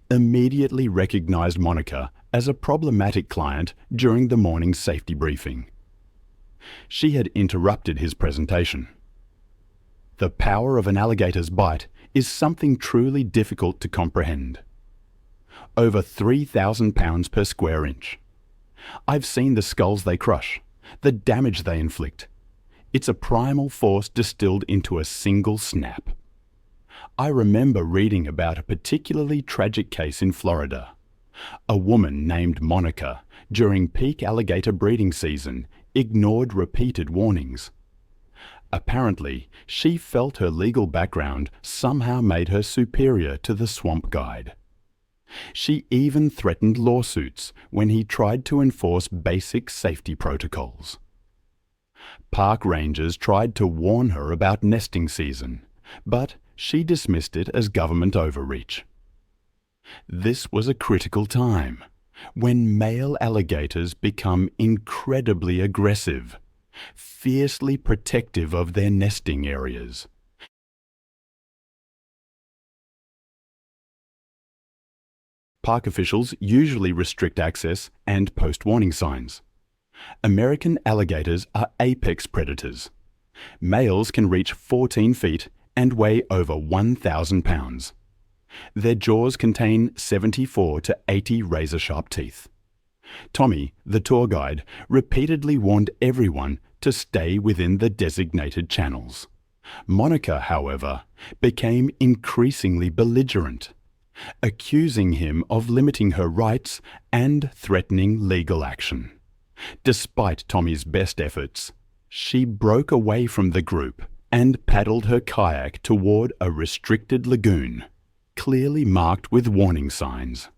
immediately recognized Monica as a problematic client during the morning's safety briefing. She had interrupted his presentation. The power of an alligator's bite is something truly difficult to comprehend. Over 3,000 pounds per square inch. I've seen the skulls they crush, the damage they inflict. It's a primal force distilled into a single snap. I remember reading about a particularly tragic case in Florida. A woman named Monica, during peak alligator breeding season, ignored repeated warnings. Apparently, she felt her legal background somehow made her superior to the swamp guide. She even threatened lawsuits when he tried to enforce basic safety protocols. Park rangers tried to warn her about nesting season, but she dismissed it as government overreach. This was a critical time, when male alligators become incredibly aggressive, fiercely protective of their nesting areas. Park officials usually restrict access and post warning signs. American alligators are apex predators. Males can reach 14 feet and weigh over 1,000 pounds. Their jaws contain 74 to 80 razor-sharp teeth. Tommy, the tour guide, repeatedly warned everyone to stay within the designated channels. Monica, however, became increasingly belligerent, accusing him of limiting her rights and threatening legal action. Despite Tommy's best efforts, she broke away from the group and paddled her kayak toward a restricted lagoon, clearly marked with warning signs.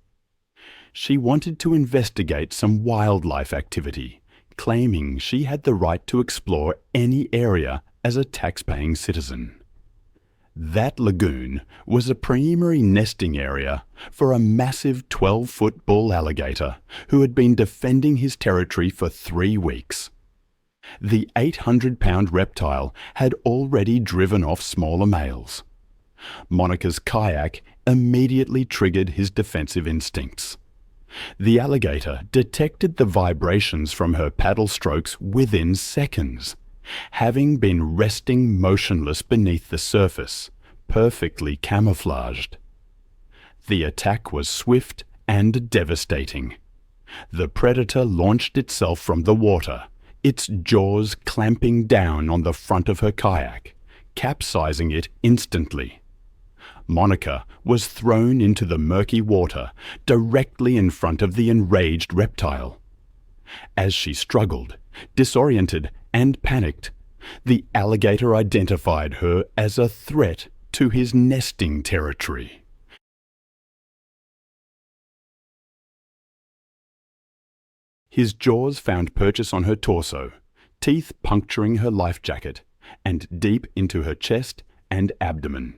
She wanted to investigate some wildlife activity, claiming she had the right to explore any area as a tax-paying citizen. That lagoon was a primary nesting area for a massive 12-foot bull alligator who had been defending his territory for 3 weeks. The 800-pound reptile had already driven off smaller males. Monica's kayak immediately triggered his defensive instincts. The alligator detected the vibrations from her paddle strokes within seconds, having been resting motionless beneath the surface, perfectly camouflaged. The attack was swift and devastating. The predator launched itself from the water, its jaws clamping down on the front of her kayak, capsizing it instantly. Monica was thrown into the murky water directly in front of the enraged reptile. As she struggled, disoriented and panicked, the alligator identified her as a threat to his nesting territory. His jaws found purchase on her torso, teeth puncturing her life jacket, and deep into her chest and abdomen.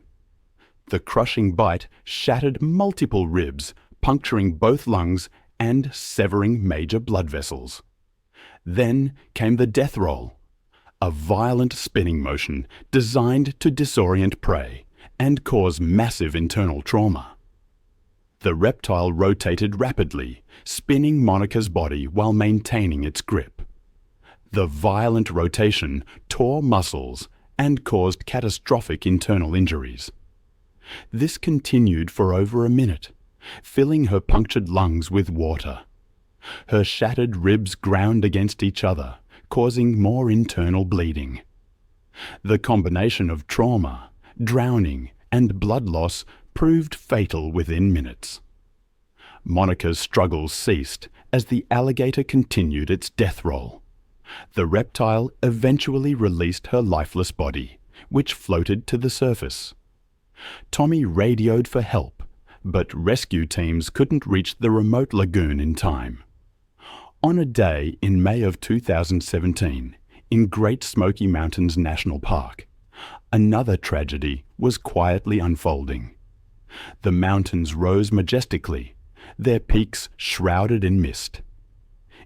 The crushing bite shattered multiple ribs, puncturing both lungs and severing major blood vessels. Then came the death roll, a violent spinning motion designed to disorient prey and cause massive internal trauma. The reptile rotated rapidly, spinning Monica's body while maintaining its grip. The violent rotation tore muscles and caused catastrophic internal injuries. This continued for over a minute, filling her punctured lungs with water. Her shattered ribs ground against each other, causing more internal bleeding. The combination of trauma, drowning, and blood loss proved fatal within minutes. Monica's struggles ceased as the alligator continued its death roll. The reptile eventually released her lifeless body, which floated to the surface. Tommy radioed for help, but rescue teams couldn't reach the remote lagoon in time. On a day in May of 2017, in Great Smoky Mountains National Park, another tragedy was quietly unfolding. The mountains rose majestically, their peaks shrouded in mist.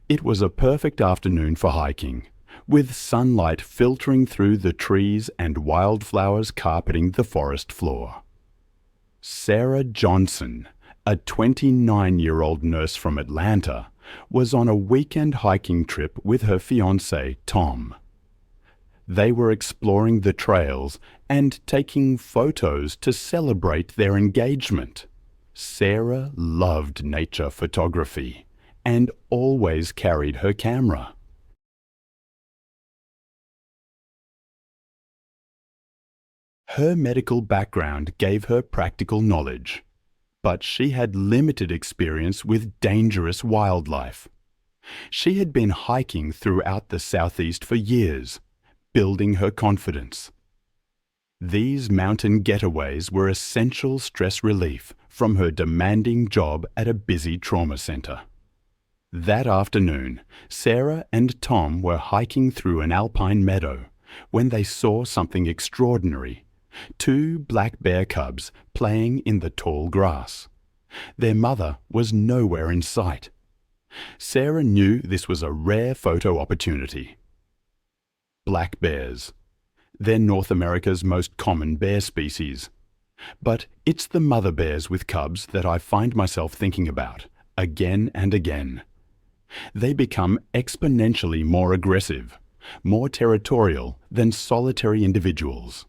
It was a perfect afternoon for hiking, with sunlight filtering through the trees and wildflowers carpeting the forest floor. Sarah Johnson, a 29-year-old nurse from Atlanta, was on a weekend hiking trip with her fiancé, Tom. They were exploring the trails and taking photos to celebrate their engagement. Sarah loved nature photography and always carried her camera. Her medical background gave her practical knowledge, but she had limited experience with dangerous wildlife. She had been hiking throughout the Southeast for years, building her confidence. These mountain getaways were essential stress relief from her demanding job at a busy trauma center. That afternoon, Sarah and Tom were hiking through an alpine meadow when they saw something extraordinary: 2 black bear cubs playing in the tall grass. Their mother was nowhere in sight. Sarah knew this was a rare photo opportunity. Black bears. They're North America's most common bear species. But it's the mother bears with cubs that I find myself thinking about, again and again. They become exponentially more aggressive, more territorial than solitary individuals.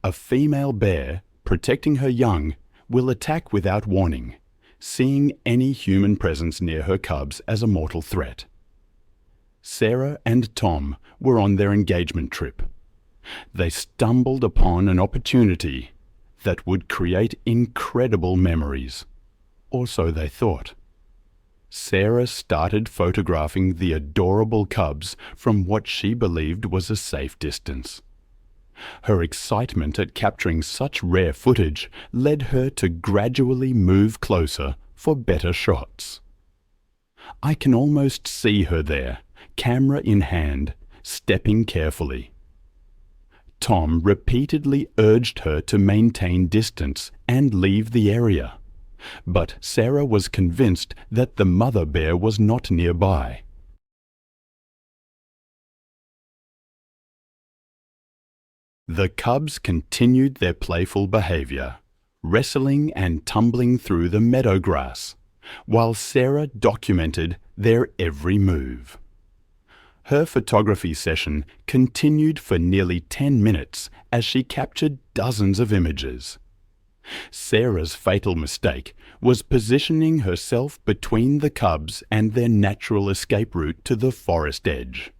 A female bear, protecting her young, will attack without warning, seeing any human presence near her cubs as a mortal threat. Sarah and Tom were on their engagement trip. They stumbled upon an opportunity that would create incredible memories, or so they thought. Sarah started photographing the adorable cubs from what she believed was a safe distance. Her excitement at capturing such rare footage led her to gradually move closer for better shots. I can almost see her there, camera in hand, stepping carefully. Tom repeatedly urged her to maintain distance and leave the area, but Sarah was convinced that the mother bear was not nearby. The cubs continued their playful behavior, wrestling and tumbling through the meadow grass, while Sarah documented their every move. Her photography session continued for nearly 10 minutes as she captured dozens of images. Sarah's fatal mistake was positioning herself between the cubs and their natural escape route to the forest edge.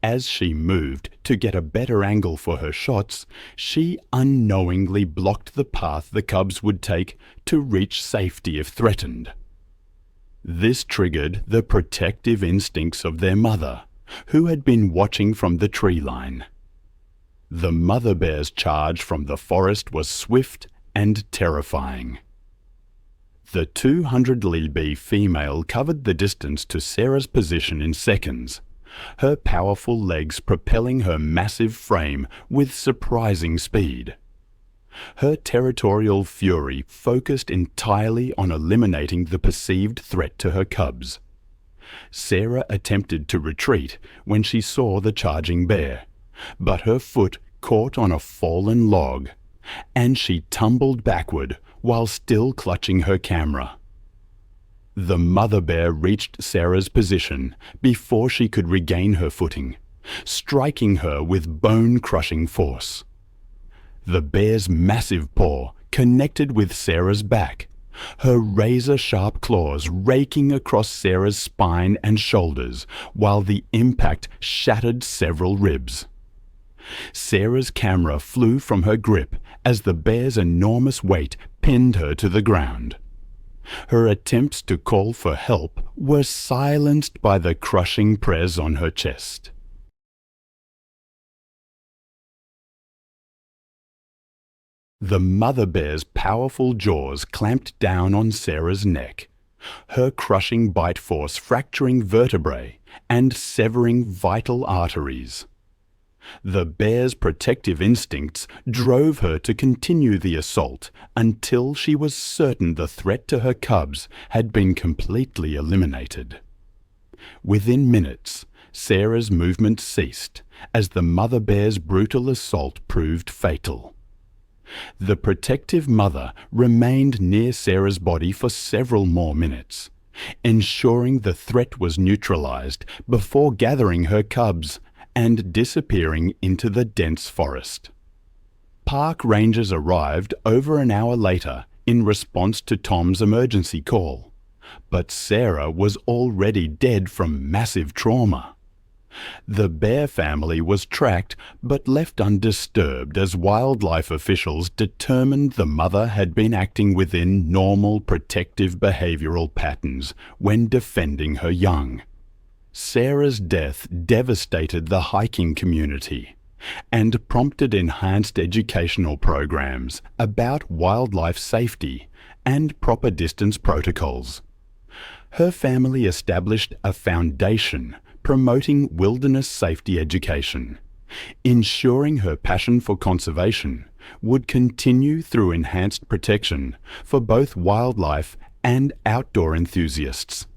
As she moved to get a better angle for her shots, she unknowingly blocked the path the cubs would take to reach safety if threatened. This triggered the protective instincts of their mother, who had been watching from the tree line. The mother bear's charge from the forest was swift and terrifying. The 200 lb female covered the distance to Sarah's position in seconds, her powerful legs propelling her massive frame with surprising speed. Her territorial fury focused entirely on eliminating the perceived threat to her cubs. Sarah attempted to retreat when she saw the charging bear, but her foot caught on a fallen log, and she tumbled backward while still clutching her camera. The mother bear reached Sarah's position before she could regain her footing, striking her with bone-crushing force. The bear's massive paw connected with Sarah's back, her razor-sharp claws raking across Sarah's spine and shoulders, while the impact shattered several ribs. Sarah's camera flew from her grip as the bear's enormous weight pinned her to the ground. Her attempts to call for help were silenced by the crushing press on her chest. The mother bear's powerful jaws clamped down on Sarah's neck, her crushing bite force fracturing vertebrae and severing vital arteries. The bear's protective instincts drove her to continue the assault until she was certain the threat to her cubs had been completely eliminated. Within minutes, Sarah's movement ceased as the mother bear's brutal assault proved fatal. The protective mother remained near Sarah's body for several more minutes, ensuring the threat was neutralized before gathering her cubs and disappearing into the dense forest. Park rangers arrived over an hour later in response to Tom's emergency call, but Sarah was already dead from massive trauma. The bear family was tracked but left undisturbed as wildlife officials determined the mother had been acting within normal protective behavioral patterns when defending her young. Sarah's death devastated the hiking community, and prompted enhanced educational programs about wildlife safety and proper distance protocols. Her family established a foundation promoting wilderness safety education, ensuring her passion for conservation would continue through enhanced protection for both wildlife and outdoor enthusiasts.